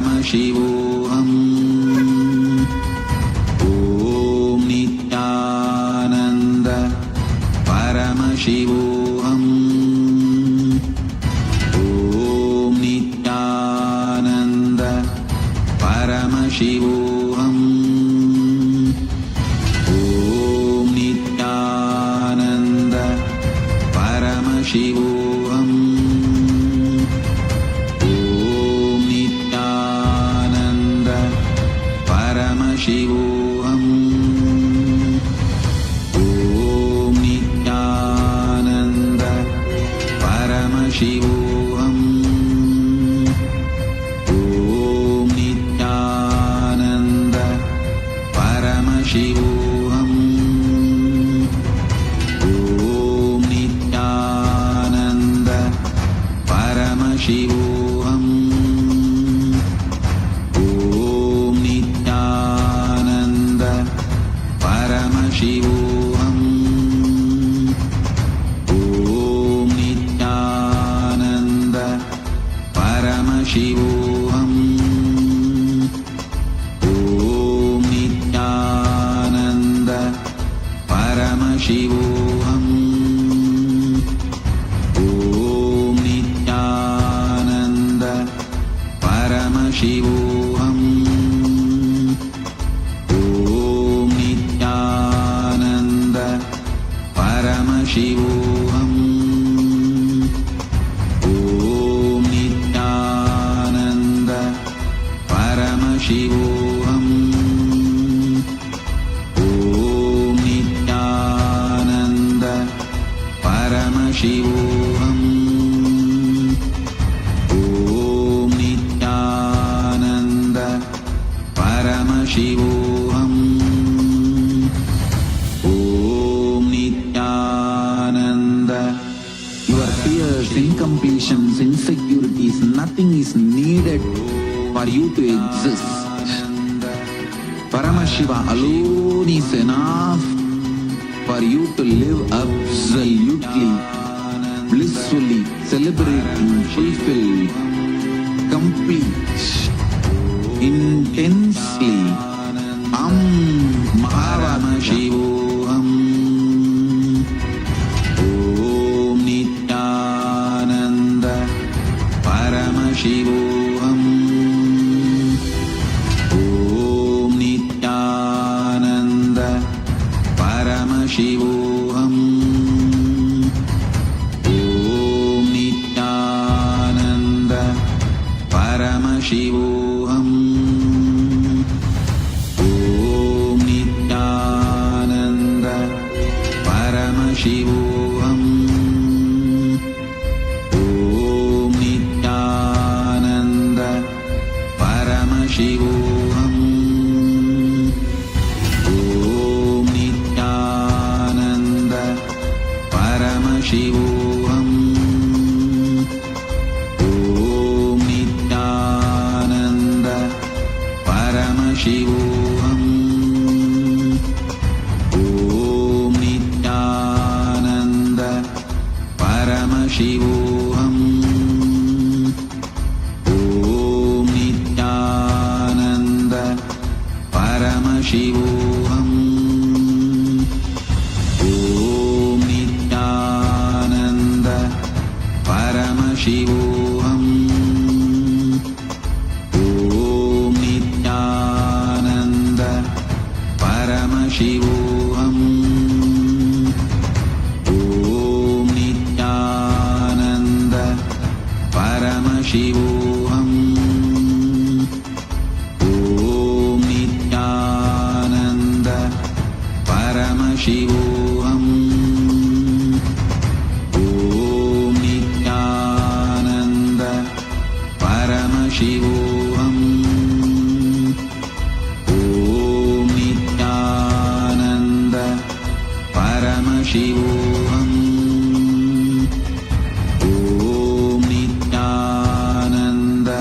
Paramashivoham. Om Nithyananda Paramashivoham. Om Nithyananda Paramashivoham. Om Nithyananda Paramashivoham. Om Nithyananda Paramashivoham. Om Nithyananda Paramashivoham. Om Nithyananda Paramashivoham. Om Nithyananda Paramashivoham. Om Nithyananda Paramashivoham. Om Nithyananda Paramashivoham. Om Nithyananda Paramashivoham. Om Nithyananda Paramashivoham. Om Nithyananda Paramashivoham. Om Nithyananda Paramashivoham. Om Nithyananda Paramashivoham. Om Nithyananda Paramashivoham. Om Nithyananda. Your fears, incompletions, insecurities, nothing is needed for you to exist. Paramashiva alone is enough for you to live absolutely, blissfully, celebrating, fulfilled, complete, intensely. MahaParamashivoham. Om Nithyananda Paramashivoham. Om Nithyananda Paramashivoham. Om Nithyananda Paramashivoham. Om Nithyananda Paramashivoham. Om Nithyananda Paramashivoham. Om Nithyananda Paramashivoham. Om Nithyananda Paramashivoham. Om Nithyananda Paramashivoham. Om Nithyananda Paramashivoham. Om Nithyananda Paramashivoham. Om Nithyananda Paramashivoham. Om Nithyananda Paramashivoham. Om Nithyananda Paramashivoham. Om Nithyananda Paramashivoham. Om Nithyananda Paramashivoham. Om Nithyananda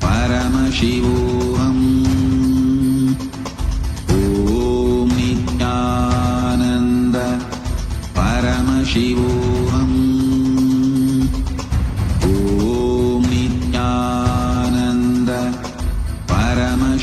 Paramashivoham. Om Nithyananda Paramashivoham. Om Nithyananda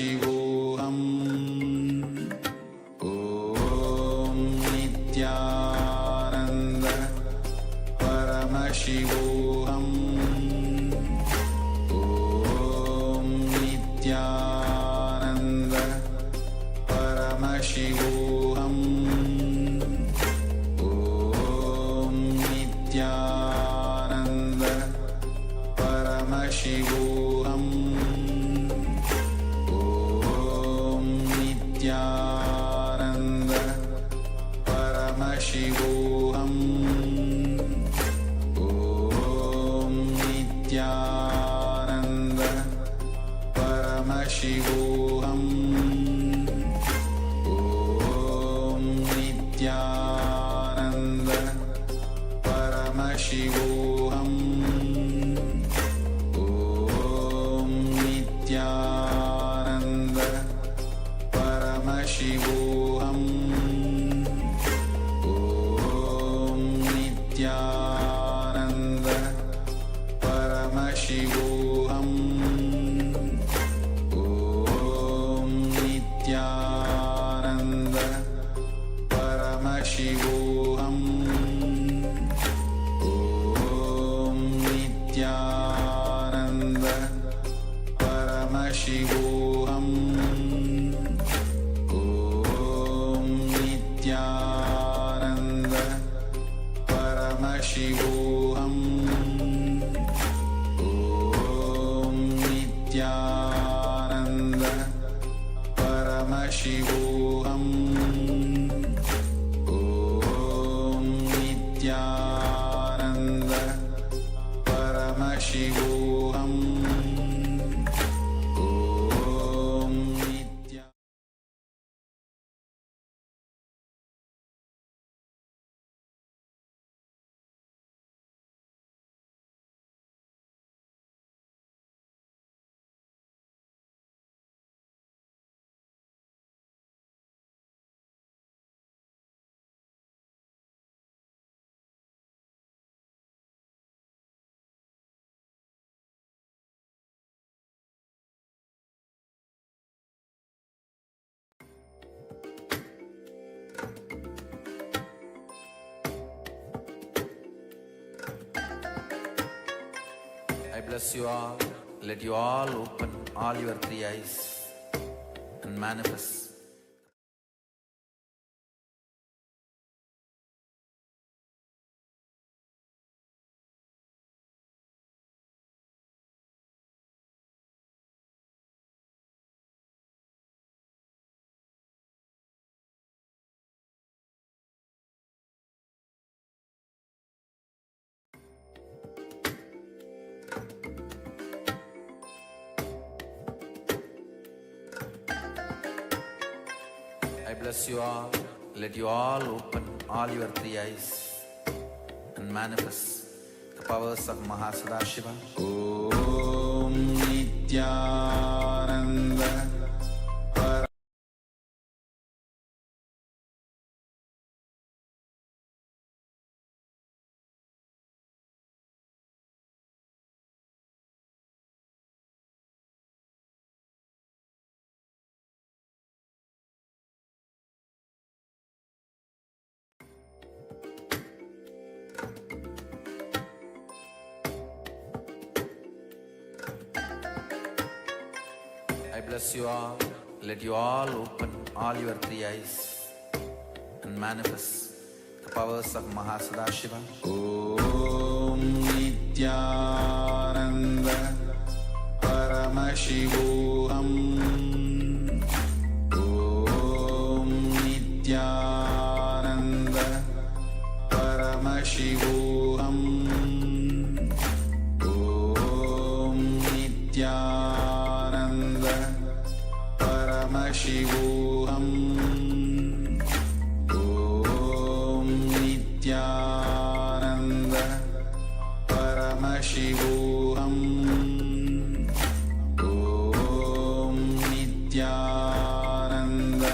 Paramashivoham. Om Nithyananda Paramashivoham. Om Nithyananda Paramashivoham. Om Nithyananda Paramashivoham. Om Nithyananda Paramashivoham. Om Nithyananda Paramashivoham. Om Nithyananda Paramashivoham. Om Nithyananda Paramashivoham. Om Nithyananda Paramashivoham. Om Nithyananda Paramashivoham. Om Nithyananda Paramashivoham. Om Nithyananda Paramashivoham. Om Nithyananda Paramashivoham. Om Nithyananda Paramashivoham. Om Nithya. I bless you all. Let you all open all your three eyes and manifest. I bless you all. Let you all open all your three eyes and manifest the powers of MahaParamashivoham. Om Nithyananda I bless you all. Let you all open all your three eyes and manifest the powers of MahaParamashivoham. Om Nithyananda Paramashivoham. Om Nithyananda Paramashivoham. Om Nithyananda Paramashivoham. Om Nithyananda Paramashivoham. Om Nithyananda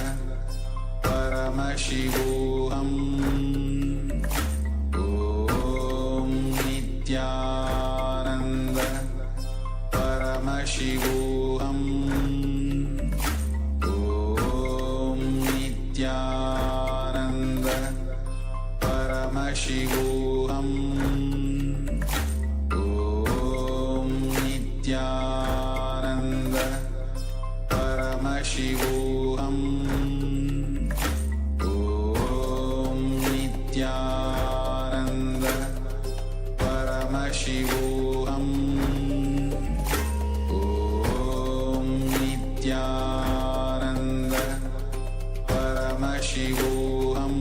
Paramashivoham. Om Nithyananda Paramashivoham. Paramashivoham. Om Nithyananda Paramashivoham.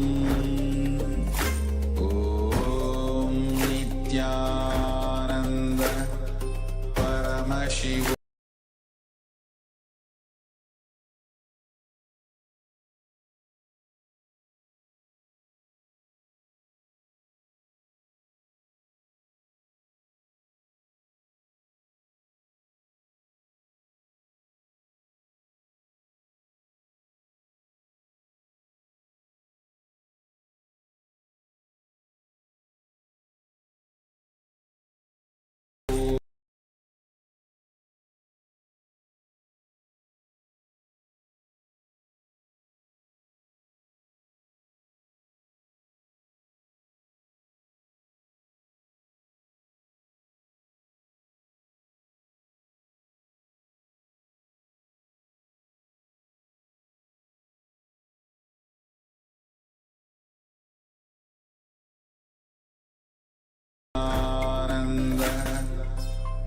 Om Nithyananda Paramashivoham.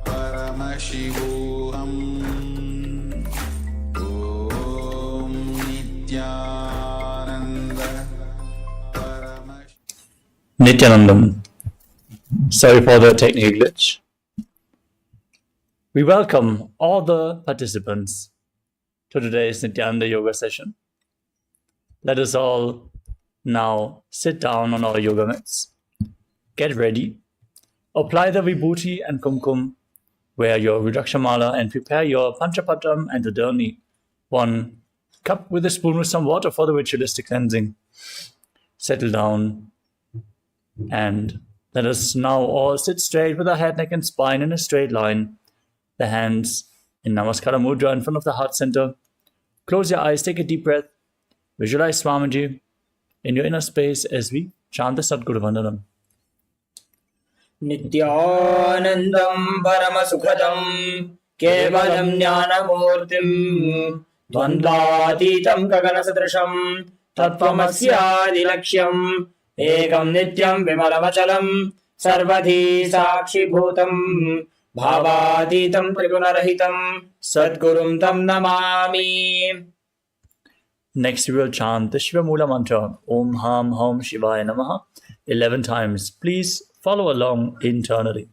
Paramashivoham. Om Nithyananda Paramashivoham. Nithyanandam. Sorry for the technical glitch. We welcome all the participants to today's Nithyananda yoga session. Let us all now sit down on our yoga mats. Get ready. Apply the vibhuti and kumkum. Wear your Rudrakshamala and prepare your panchapatam and the dharni. 1 cup with a spoon with some water for the ritualistic cleansing. Settle down and let us now all sit straight with our head, neck and spine in a straight line. The hands in Namaskara Mudra in front of the heart center. Close your eyes, take a deep breath. Visualize Swamiji in your inner space as we chant the Sadguru Vandanam. Nithyanandam Paramasukhadam Kevalam Jnanamurtim Dvandvatitam Gaganasadrasham Tattvamasyadilaksham Ekam Nityam Vimalavachalam Sarvadhi Sakshi Bhutam Bhavatitam Trigunarahitam Sadgurum Tam Namami. Next we will chant the Shiva Mula mantra Om Ham Hum Shivaya Namaha 11 times. Please follow along internally.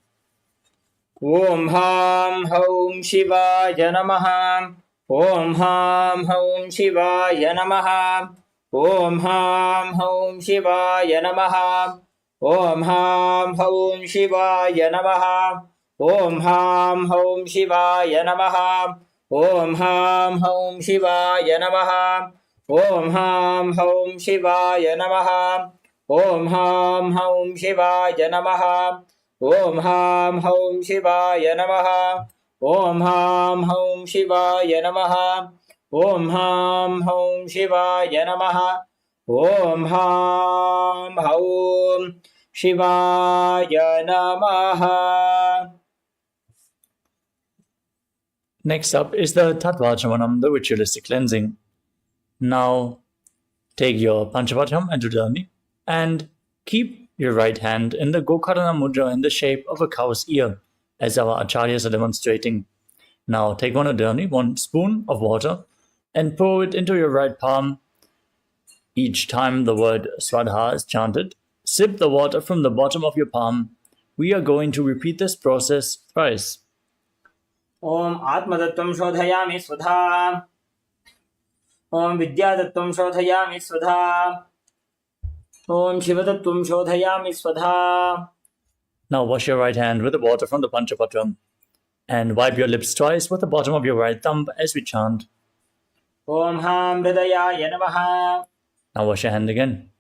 Om Ham Hum Shivaya Namaha. Om Ham Hum Shivaya Namaha. Om Ham Hum Shivaya Namaha. Om Ham Hum Shivaya Namaha. Om Ham Hum Shivaya Namaha. Om Ham Hum Shivaya Namaha. Om Ham Hum Shivaya Namaha. Om Ham Hum Shivaya Namaha. Om Ham Hum Shivaya Namaha. Om Ham Hum Shivaya Namaha. Om Ham Hum Shivaya Namaha. Om Ham Hum Shivaya Namaha. Next up is the Tatvachamanam, the ritualistic cleansing. Now take your Panchapatam and Dharni and keep your right hand in the Gokarana Mudra in the shape of a cow's ear, as our acharyas are demonstrating. Now take one Dharni, 1 spoon of water, and pour it into your right palm. Each time the word Swadha is chanted, sip the water from the bottom of your palm. We are going to repeat this process thrice. Om Atmatattvam Shodhayami Svadha. Om Vidyatattvam Shodhayami Svadha. Om Shivatattvam Shodhayami Svadha. Now wash your right hand with the water from the Panchapatam and wipe your lips twice with the bottom of your right thumb as we chant. Om Ham Hridayaya Namaha. Now wash your hand again.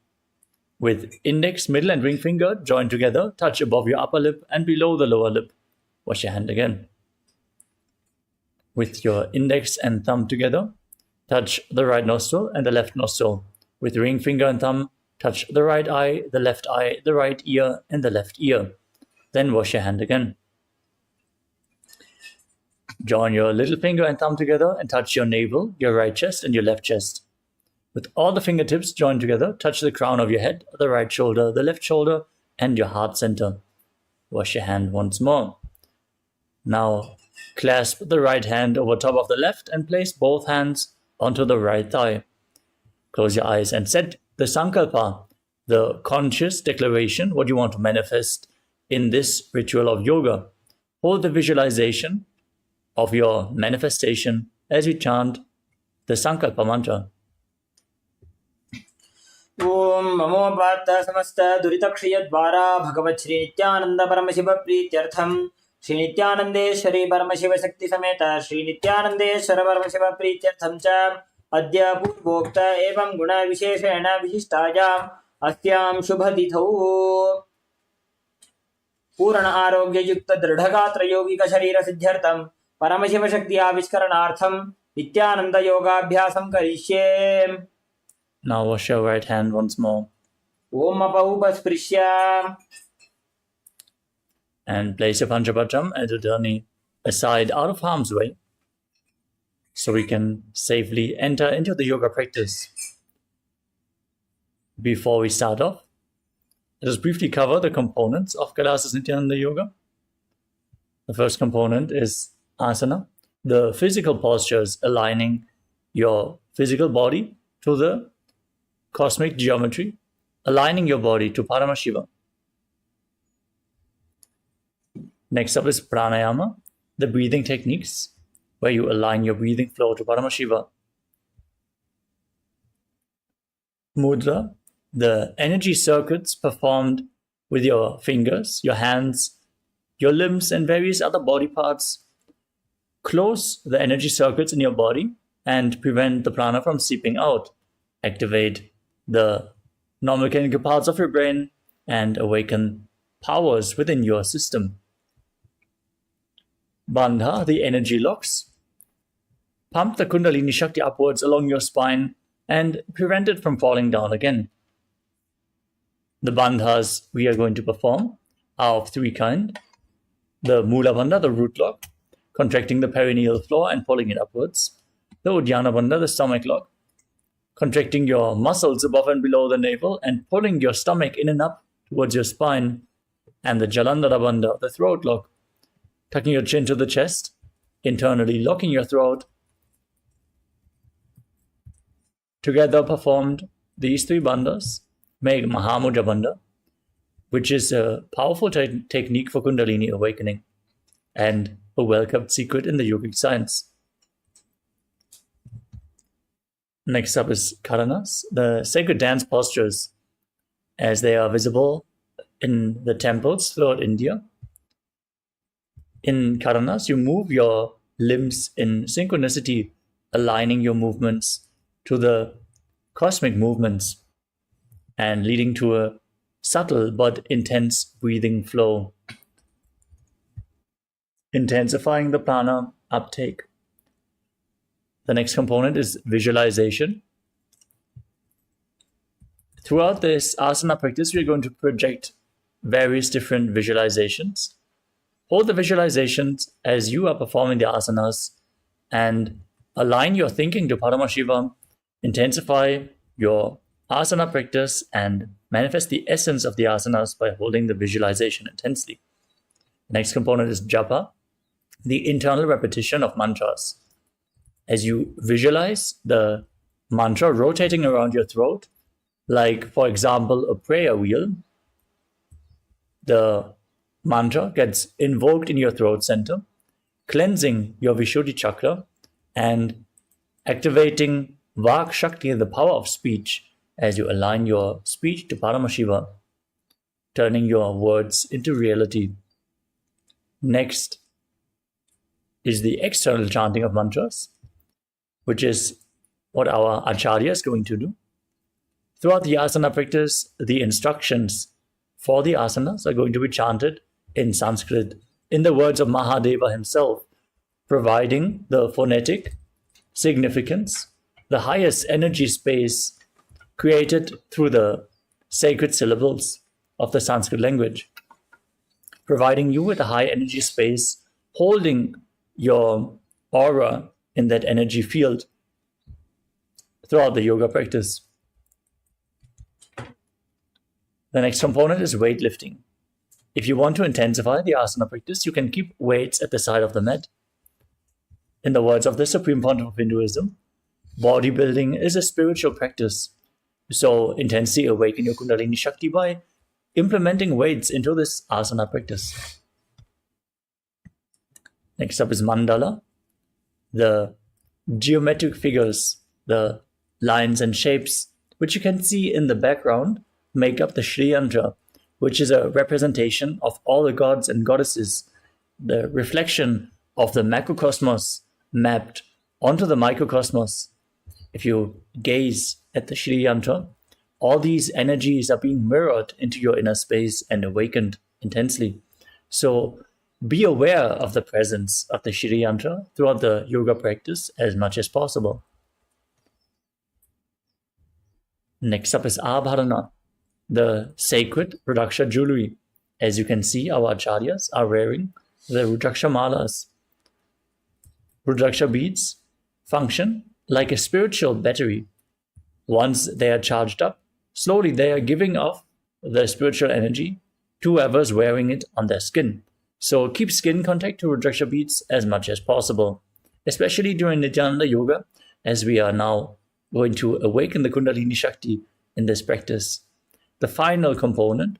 With index, middle and ring finger joined together, touch above your upper lip and below the lower lip. Wash your hand again. With your index and thumb together, touch the right nostril and the left nostril. With ring finger and thumb, touch the right eye, the right ear, and the left ear. Then wash your hand again. Join your little finger and thumb together and touch your navel, your right chest, and your left chest. With all the fingertips joined together, touch the crown of your head, the right shoulder, the left shoulder, and your heart center. wash your hand once more. Now clasp the right hand over top of the left and place both hands onto the right thigh. Close your eyes and set the sankalpa, the conscious declaration, what you want to manifest in this ritual of yoga. Hold the visualization of your manifestation as you chant the sankalpa mantra. Om Namo Parta Samasta Duritakshiya-dvara Bhagavat Shri Nithyananda Paramashiva Prityartham Shri Nithyanandeshwari Paramashiva Shakti Sameta Shri Nithyanandeshwara Paramashiva Prityartham Cha Adya Purvokta Evam Guna Visheshena Vishishtayam Astyam Shubhadithau Purana Arogya Yukta Dridhagatra Yogika Sharira Siddhyartham Paramashiva Shakti Aviskaranaartham Nithyananda Yoga Abhyasam Karishye. Now wash your right hand once more. Om Apahupasprishya. And place your Panchapatram and Udani aside out of harm's way so we can safely enter into the yoga practice. Before we start off, let us briefly cover the components of Kailasa's Nithyananda Yoga. The first component is asana, the physical postures aligning your physical body to the cosmic geometry, aligning your body to Paramashivam. Next up is pranayama, the breathing techniques, where you align your breathing flow to Paramashiva. Mudra, the energy circuits performed with your fingers, your hands, your limbs, and various other body parts. Close the energy circuits in your body and prevent the prana from seeping out. Activate the non-mechanical parts of your brain and awaken powers within your system. Bandha, the energy locks. Pump the Kundalini Shakti upwards along your spine and prevent it from falling down again. The bandhas we are going to perform are of three kinds. The Mula Bandha, the root lock, contracting the perineal floor and pulling it upwards. The Uddiyana Bandha, the stomach lock, contracting your muscles above and below the navel and pulling your stomach in and up towards your spine. And the Jalandhara Bandha, the throat lock, tucking your chin to the chest, internally locking your throat. Together performed, these three bandhas make Mahamudra Bandha, which is a powerful technique for Kundalini awakening and a well-kept secret in the yogic science. Next up is Karanas, the sacred dance postures, as they are visible in the temples throughout India. In Karanas, you move your limbs in synchronicity, aligning your movements to the cosmic movements and leading to a subtle but intense breathing flow, intensifying the prana uptake. The next component is visualization. Throughout this asana practice, we are going to project various different visualizations. Hold the visualizations as you are performing the asanas and align your thinking to Paramashivam, intensify your asana practice and manifest the essence of the asanas by holding the visualization intensely. The next component is japa, the internal repetition of mantras. As you visualize the mantra rotating around your throat, like, for example, a prayer wheel, the mantra gets invoked in your throat center, cleansing your Vishuddhi chakra and activating Vak Shakti, the power of speech, as you align your speech to Paramashiva, turning your words into reality. Next is the external chanting of mantras, which is what our Acharya is going to do. Throughout the asana practice, the instructions for the asanas are going to be chanted in Sanskrit, in the words of Mahadeva himself, providing the phonetic significance, the highest energy space created through the sacred syllables of the Sanskrit language, providing you with a high energy space, holding your aura in that energy field throughout the yoga practice. The next component is weightlifting. If you want to intensify the asana practice, you can keep weights at the side of the mat. In the words of the Supreme Pontiff of Hinduism, bodybuilding is a spiritual practice. So intensely awaken your Kundalini Shakti by implementing weights into this asana practice. Next up is mandala. The geometric figures, the lines and shapes, which you can see in the background, make up the Sri Yantra, which is a representation of all the gods and goddesses, the reflection of the macrocosmos mapped onto the microcosmos. If you gaze at the Sri Yantra, all these energies are being mirrored into your inner space and awakened intensely. So be aware of the presence of the Sri Yantra throughout the yoga practice as much as possible. Next up is Abharana, the sacred Rudraksha jewelry. As you can see, our acharyas are wearing the Rudraksha malas. Rudraksha beads function like a spiritual battery. Once they are charged up, slowly they are giving off the spiritual energy to whoever's wearing it on their skin. So keep skin contact to Rudraksha beads as much as possible, especially during Nithyananda Yoga, as we are now going to awaken the Kundalini Shakti in this practice. The final component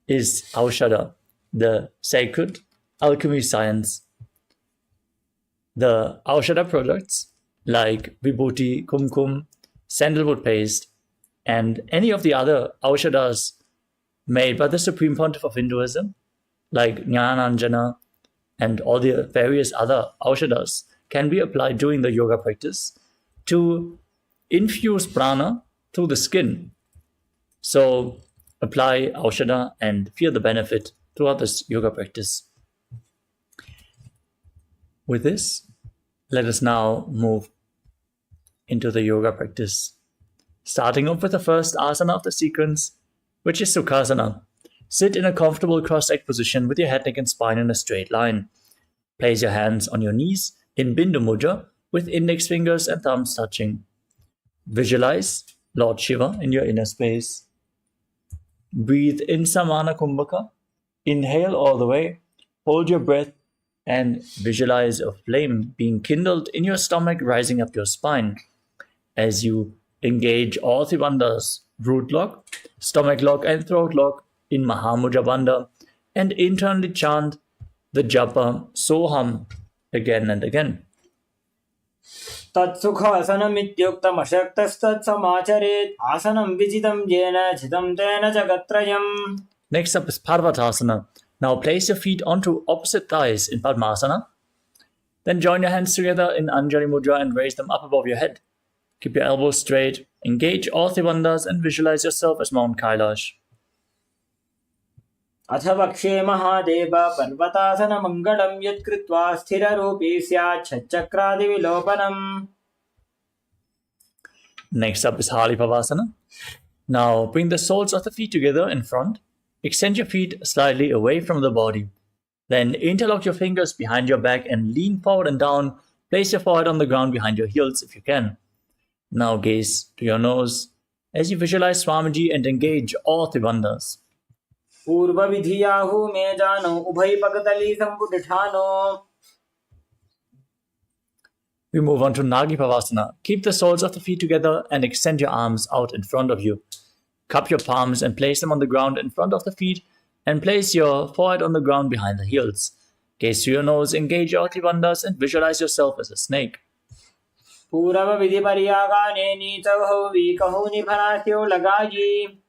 is Aushadha, the sacred alchemy science. The Aushadha products like Vibhuti, Kumkum, sandalwood paste, and any of the other Aushadhas made by the Supreme Pontiff of Hinduism, like Jnananjana and all the various other Aushadhas, can be applied during the yoga practice to infuse prana through the skin. So apply Aushadha and feel the benefit throughout this yoga practice. With this, let us now move into the yoga practice. Starting off with the first asana of the sequence, which is Sukhasana. Sit in a comfortable cross-legged position with your head, neck and spine in a straight line. Place your hands on your knees in Bindu Mudra with index fingers and thumbs touching. Visualize Lord Shiva in your inner space. Breathe in Samana Kumbhaka. Inhale all the way. Hold your breath and visualize a flame being kindled in your stomach, rising up your spine. As you engage all three bandhas, root lock, stomach lock and throat lock in Mahamudra Bandha, and internally chant the japa Soham again and again. Tatsukhasanam ityuktam ashaktastat samacharet asanam vijitam jena chitam tena jagatrayam. Next up is Parvatasana. Now place your feet onto opposite thighs in Padmasana. Then join your hands together in Anjali Mudra and raise them up above your head. Keep your elbows straight, engage all three bandhas and visualize yourself as Mount Kailasa. Atha Mahadeva Parvatasana Mangalam Yat Kritva Sthira Rupi Syat Chakradi Vilopanam. Next up is Halipavasana. Now bring the soles of the feet together in front. Extend your feet slightly away from the body. Then interlock your fingers behind your back and lean forward and down. Place your forehead on the ground behind your heels if you can. Now gaze to your nose as you visualize Swamiji and engage all three bandhas. Purva Vidhiyahu Mejano Ubhai Pagatali Sambudhano. We move on to Nagipavasana. Keep the soles of the feet together and extend your arms out in front of you. Cup your palms and place them on the ground in front of the feet and place your forehead on the ground behind the heels. Gaze to your nose, engage your three bandhas and visualize yourself as a snake. Purava Vidhi Pariyagane Nitavaho Vikahuni Parasyo Lagaji.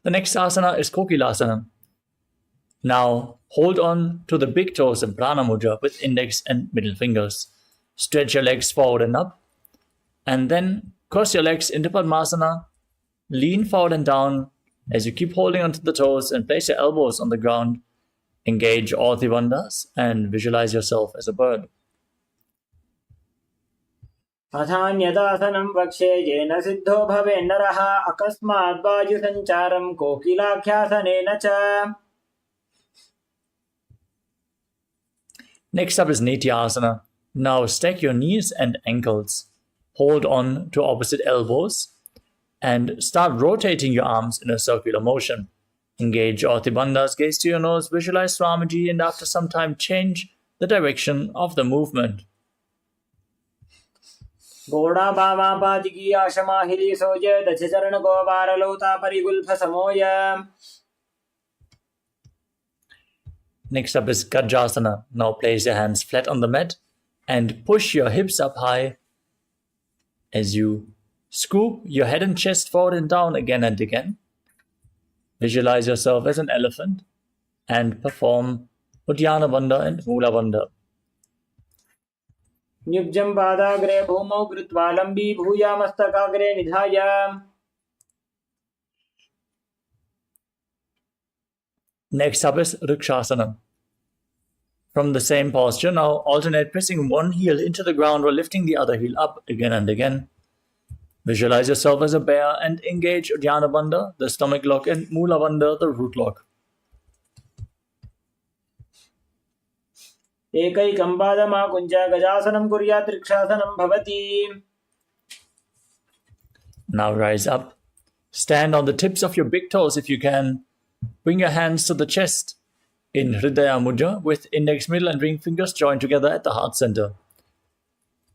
The next asana is Kokilasana. Now hold on to the big toes in Prana Mudra with index and middle fingers. Stretch your legs forward and up. And then cross your legs into Padmasana. Lean forward and down as you keep holding onto the toes and place your elbows on the ground. Engage all three bandhas and visualize yourself as a bird. Athanyadasanam vakshe jena siddho bhave naraha akasmat vaju sancharam kokilakhyasane cha. Next up is Nityasana. Now stack your knees and ankles. Hold on to opposite elbows and start rotating your arms in a circular motion. Engage your bandhas, gaze to your nose, visualize Swamiji, and after some time change the direction of the movement. घोड़ा बाबा पादिकी आशमा हिली सोज दच चरण को बार लोता परिगुल्फ समोय. Next up is Gajasana. Now place your hands flat on the mat and push your hips up high as you scoop your head and chest forward and down again and again. Visualize yourself as an elephant and perform Uddiyana Bandha and Mula Bandha. Nyubjam padagre bhumau kritva lambi bhuya mastakagre nidhaya. Next up is Rikshasana. From the same posture, now alternate pressing one heel into the ground while lifting the other heel up again and again. Visualize yourself as a bear and engage Uddiyana Bandha, the stomach lock, and Mula Bandha, the root lock. एकैकं पादमाकुञ्च गजासनं कुर्यात् रक्षासनं भवति. Now rise up. Stand on the tips of your big toes if you can. Bring your hands to the chest in Hridaya Mudra with index, middle and ring fingers joined together at the heart center.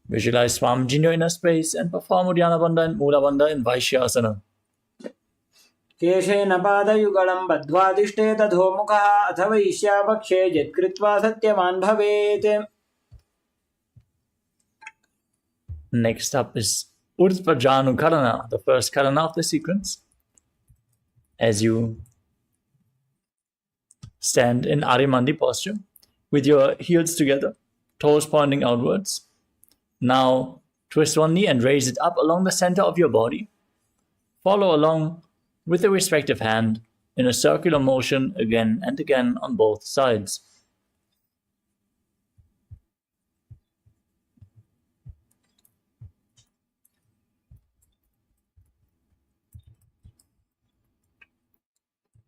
Visualize Swamiji in your inner space and perform Uddiyana Bandha and Mula Bandha in Vaishyasana. केशेन पादयुगलं बद्ध्वादिष्टे तथोमुखः अथ वैश्यापक्षे यत्कृत्वा सत्यवान् भवेत्. Next up is Urdhva Karana, the first Karana of the sequence. As you stand in Arimandi posture with your heels together, toes pointing outwards. Now twist one knee and raise it up along the center of your body. Follow along with the respective hand in a circular motion again and again on both sides.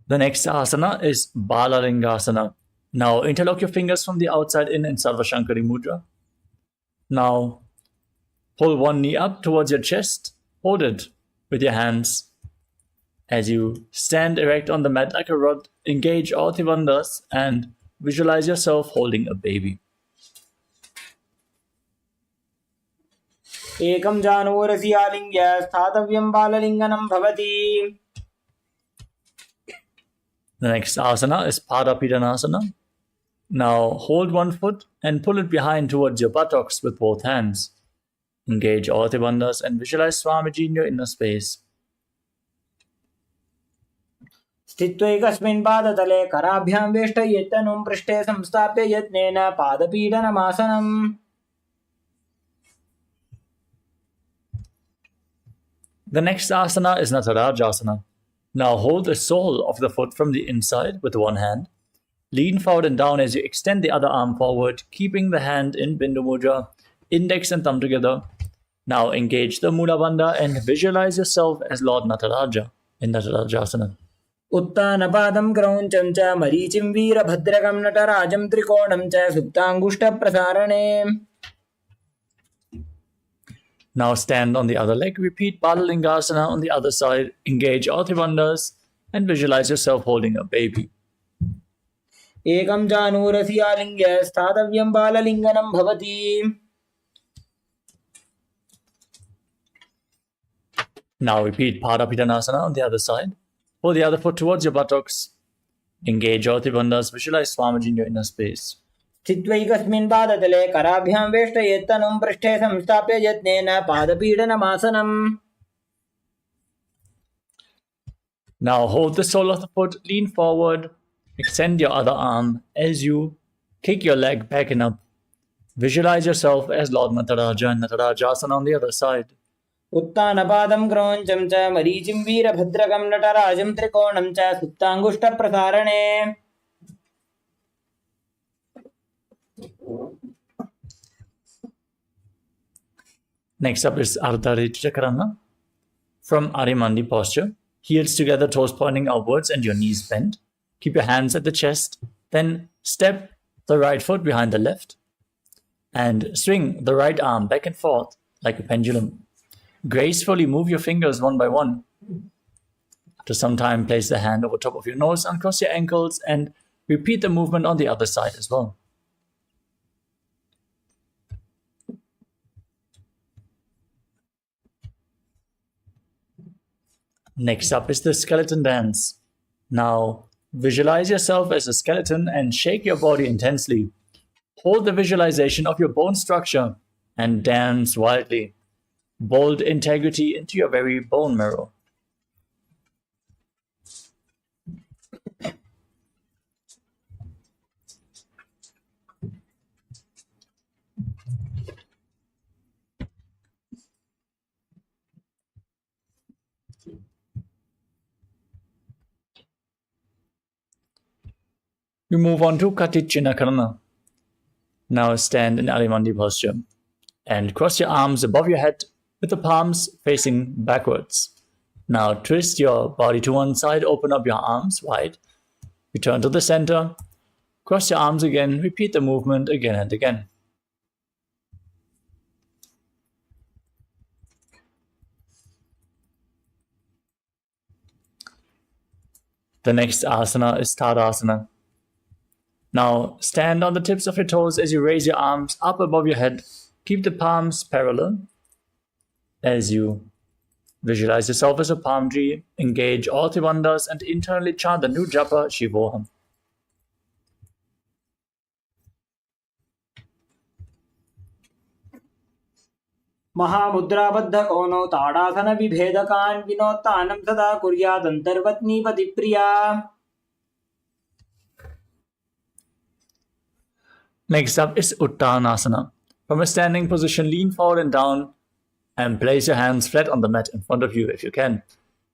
The next asana is Balalingasana. Now interlock your fingers from the outside in Sarvashankari Mudra. Now pull one knee up towards your chest. Hold it with your hands. As you stand erect on the mat like a rod, engage all bandhas and visualize yourself holding a baby. एकं जानूरसि आलिङ्ग्य स्थातव्यं बाललिङ्गनं भवति. The next asana is Padapidanasana. Now hold one foot and pull it behind towards your buttocks with both hands. Engage all bandhas and visualize Swamiji in your inner space. स्थित्वैकस्मिन् पादतले कराभ्यां वेष्टयेत्तनुं पृष्ठे संस्थाप्य यत्नेन पादपीडनमासनम्. The next asana is Natarajasana. Now hold the sole of the foot from the inside with one hand. Lean forward and down as you extend the other arm forward, keeping the hand in Bindu Mudra, index and thumb together. Now engage the Mula Bandha and visualize yourself as Lord Nataraja in Natarajasana. उत्तानपादं क्रौञ्चं च मरीचिं वीरभद्रकं नटराजं त्रिकोणं च सुप्ताङ्गुष्ठप्रसारणे. Now stand on the other leg. Repeat Balalingasana on the other side. Engage all bandhas and visualize yourself holding a baby. एकं जानूरसि आलिङ्ग्य स्थातव्यं बाललिङ्गनं भवति. Now repeat Padapidanasana on the other side. Pull the other foot towards your buttocks. Engage all bandhas. Visualize Swamiji in your inner space. स्थित्वैकस्मिन् पादतले कराभ्यां वेष्टयेत्तनुं पृष्ठे संस्थाप्य यत्नेन पादपीडनमासनम्. Now hold the sole of the foot, lean forward, extend your other arm as you kick your leg back and up. Visualize yourself as Lord Nataraja and Natarajasana on the other side. उत्तानपादं क्रौञ्चं च मरीचिं वीरभद्रकं नटराजं त्रिकोणं च सुप्ताङ्गुष्ठप्रसारणे. Next up is Ardha Chakrana. From Arimandi posture, heels together, toes pointing outwards and your knees bent. Keep your hands at the chest. Then step the right foot behind the left and swing the right arm back and forth like a pendulum. Gracefully move your fingers one by one After some time, place the hand over top of your nose, uncross your ankles, and repeat the movement on the other side as well. Next up is the skeleton dance. Now, visualize yourself as a skeleton and shake your body intensely. Hold the visualization of your bone structure and dance wildly. Bold integrity into your very bone marrow. We move on to Katicchinakarana. Now stand in Alimandi posture and cross your arms above your head with the palms facing backwards. Now twist your body to one side, open up your arms wide, return to the center, cross your arms again, repeat the movement again and again. The next asana is Tadasana. Now stand on the tips of your toes as you raise your arms up above your head. Keep the palms parallel as you visualize yourself as a palm tree. Engage all three bandhas and internally chant the new japa Shivoham. महामुद्राबद्ध कोनो ताड़ासन विभेदकान् विनोत्तानं सदा कुर्यादन्तर्वत्नी पतिप्रिया. Next up is Uttanasana. From a standing position, lean forward and down and place your hands flat on the mat in front of you if you can.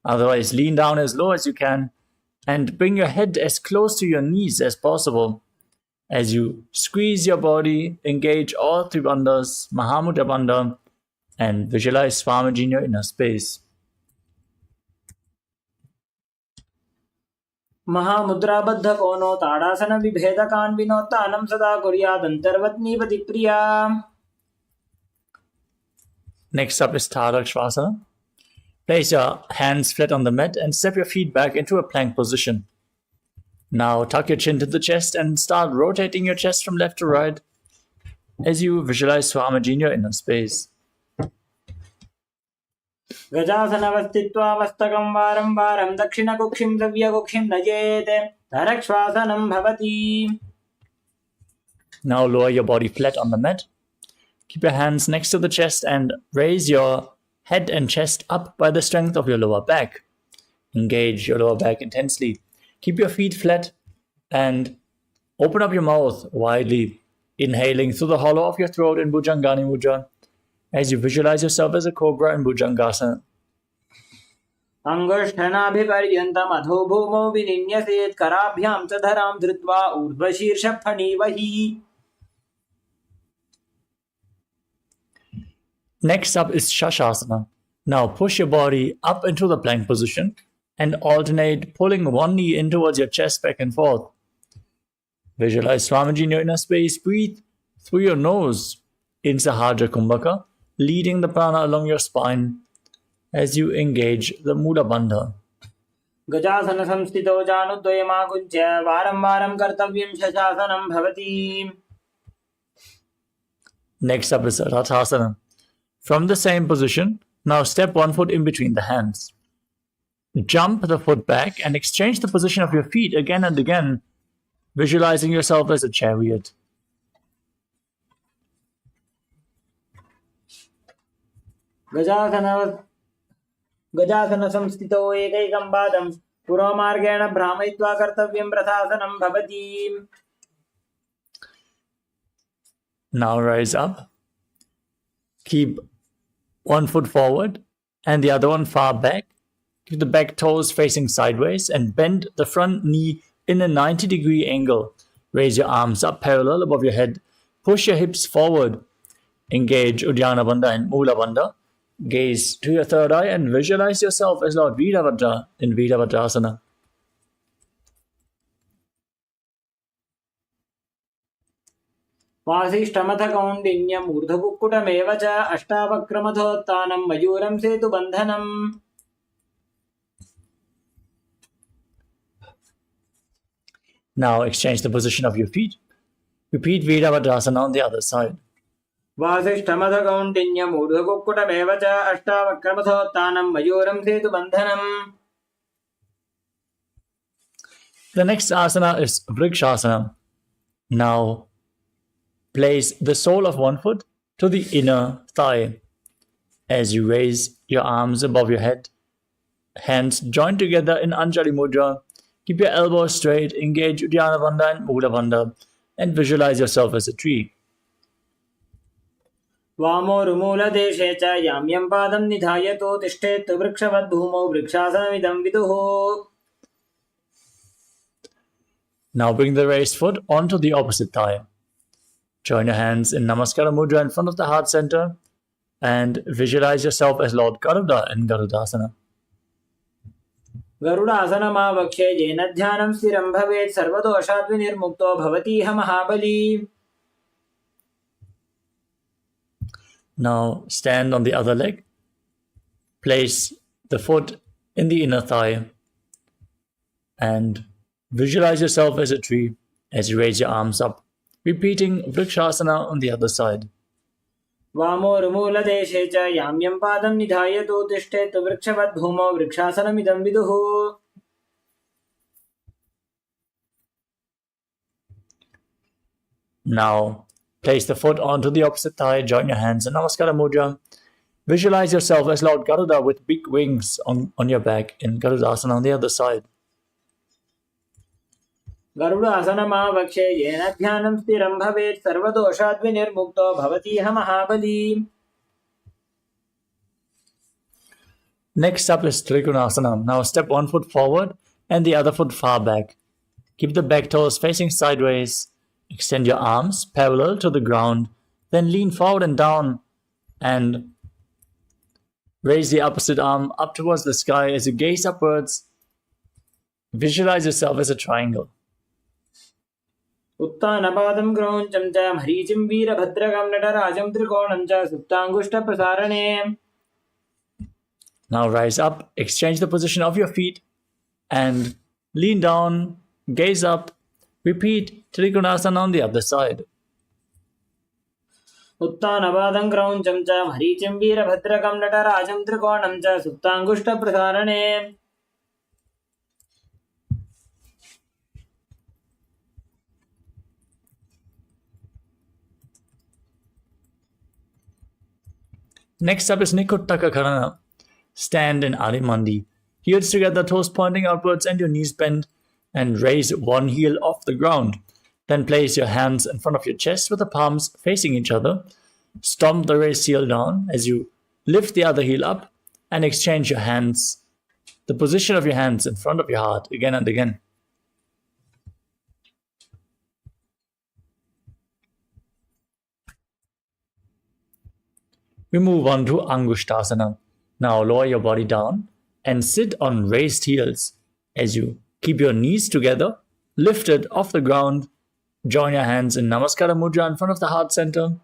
Otherwise, lean down as low as you can and bring your head as close to your knees as possible. As you squeeze your body, engage all three bandhas, Mahamudra Bandha, and visualize Swamiji in your inner space. महामुद्राबद्ध कोनो ताड़ासन विभेदकान् विनोत्तानं सदा कुर्यादन्तर्वत्नी पतिप्रिया. Next up is Tadakshvasana. Place your hands flat on the mat and step your feet back into a plank position. Now tuck your chin to the chest and start rotating your chest from left to right as you visualize Swamiji in your inner space. गजासनवस्थित्वा मस्तकं वारं वारं दक्षिणकुक्षिं द्रव्यकुक्षिं नयेत् तरक्श्वासनं भवति. Now lower your body flat on the mat. Keep your hands next to the chest and raise your head and chest up by the strength of your lower back. Engage your lower back intensely. Keep your feet flat and open up your mouth widely, inhaling through the hollow of your throat in Bhujangani Mudra as you visualize yourself as a cobra in Bhujangasana. अंगुष्ठनाभिपर्यन्तम् अधो भूमौ विनिन्यसेत् कराभ्यां च धरां धृत्वा ऊर्ध्वशीर्षफणीवहि. Next up is Shashasana. Now push your body up into the plank position and alternate pulling one knee in towards your chest back and forth. Visualize Swamiji in your inner space. Breathe through your nose in Sahajra Kumbhaka, leading the prana along your spine as you engage the Mula Bandha. गजासन संस्थितो जानुद्वयमाकुञ्च्य वारं वारं कर्तव्यं शशासनं भवति. Next up is Rathasana. From the same position, now step one foot in between the hands. Jump the foot back and exchange the position of your feet again and again, visualizing yourself as a chariot. गजासन संस्थितो एकैकं पादं पुरोमार्गेण भ्रामयित्वा कर्तव्यं प्रथासनं भवति. Now rise up. Keep one foot forward and the other one far back. Keep the back toes facing sideways and bend the front knee in a 90-degree angle. Raise your arms up parallel above your head. Push your hips forward. Engage Uddiyana Bandha and Mula Bandha. Gaze to your third eye and visualize yourself as Lord Virabhadra in Virabhadrasana. वासिष्ठमथ कौण्डिन्यम् ऊर्ध्वकुक्कुटमेव च अष्टावक्रमथोत्थानं मयूरं सेतुबन्धनम्. Now exchange the position of your feet. Repeat Virabhadrasana on the other side. वासिष्ठमधकौण्डिन्यमूढकुक्कुटमेव च अष्टावक्रमथोत्थानं मयूरं सेतुबन्धनम्. The next asana is Vrikshasana. Now place the sole of one foot to the inner thigh. As you raise your arms above your head, hands joined together in Anjali Mudra, keep your elbows straight, engage Uddiyana Bandha and Mula Bandha, and visualize yourself as a tree. वामोरुमूलदेशे च याम्यं पादं निधायतो तिष्ठेत् वृक्षवद्भूमौ वृक्षासनमिदं विदुः. Now bring the raised foot onto the opposite thigh. Join your hands in Namaskara Mudra in front of the heart center and visualize yourself as Lord Garuda in Garudasana. गरुडासनमावक्ष्ये येन ध्यानं स्थिरं भवेत् सर्वदोषात् विनिर्मुक्तो भवतीह महाबली. Now stand on the other leg. Place the foot in the inner thigh and visualize yourself as a tree as you raise your arms up, repeating Vrikshasana on the other side. वामोरुमूलदेशे च याम्यं पादं निधायतो तिष्ठेत् वृक्षवद्भूमौ वृक्षासनमिदं विदुः. Now place the foot onto the opposite thigh, join your hands in Namaskara Mudra. Visualize yourself as Lord Garuda with big wings on your back in Garudasana on the other side. गरुडासनमावक्ष्ये येन ध्यानं स्थिरं भवेत् सर्वदोषात् विनिर्मुक्तो भवतीह महाबली. Next up is Trikonasana. Now step one foot forward and the other foot far back. Keep the back toes facing sideways. Extend your arms parallel to the ground. Then lean forward and down and raise the opposite arm up towards the sky as you gaze upwards. Visualize yourself as a triangle. उत्तानपादं क्रौञ्चं च मरीचिं वीरभद्रकं नटराजं त्रिकोणं च सुप्ताङ्गुष्ठप्रसारणे. Now rise up, exchange the position of your feet and lean down, gaze up. Repeat Trikonasana on the other side. उत्तानपादं क्रौञ्चं च मरीचिं वीरभद्रकं नटराजं त्रिकोणं च सुप्ताङ्गुष्ठप्रसारणे. Next up is Nikuttaka Karana. Stand in Adimandi. Heels together, toes pointing outwards and your knees bent, and raise one heel off the ground. Then place your hands in front of your chest with the palms facing each other. Stomp the raised heel down as you lift the other heel up and exchange your hands, the position of your hands in front of your heart again and again. We move on to Angushtasana. Now lower your body down and sit on raised heels as you keep your knees together, lifted off the ground. Join your hands in Namaskara Mudra in front of the heart center.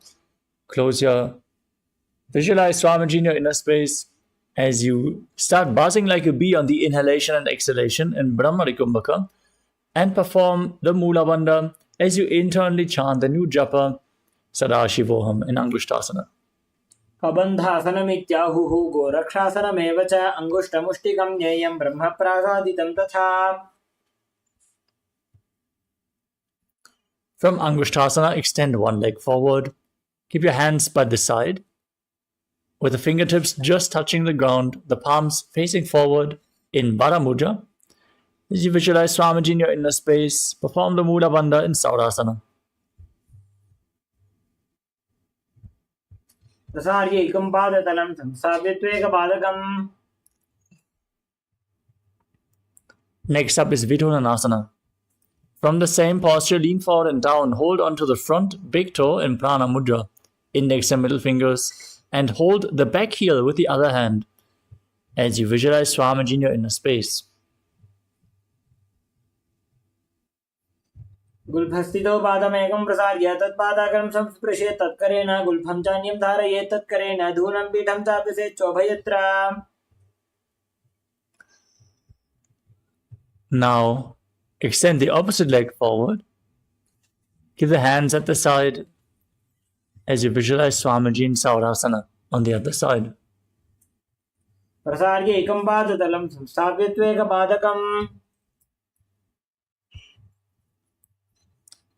Visualize Swamiji in your inner space as you start buzzing like a bee on the inhalation and exhalation in Brahmari Kumbhaka, and perform the Mula Bandha as you internally chant the new japa Sadashivoham in Angushtasana. कबन्धासनमित्याहुः गोरक्षासनमेव च अङ्गुष्ठमुष्टिकं ज्ञेयं ब्रह्मप्रासादितं तथा. From Angushtasana, extend one leg forward. Keep your hands by the side, with the fingertips just touching the ground, the palms facing forward in Vara Mudra. As you visualize Swamiji in your inner space, perform the Mula Bandha in Saurasana. प्रसार्यैकं पादतलं संस्थाप्य त्वेकपादकम्. Next up is Vidhunanasana. From the same posture, lean forward and down. Hold onto the front big toe in Prana Mudra, index and middle fingers, and hold the back heel with the other hand as you visualize Swamiji in your inner space. गुल्फस्थितो पादमेकं प्रसार्य तत्पादाग्रं संस्पृशेत् तत्करेण गुल्फं चान्यं धारयेत् तत्करेण धूनं पीठं चापसेत् चोभयत्र. Now Extend the opposite leg forward. Keep the hands at the side as you visualize Swamiji in Saurasana on the other side. प्रसार्य एकं पादतलं संस्थाप्य त्वेकपादकम्.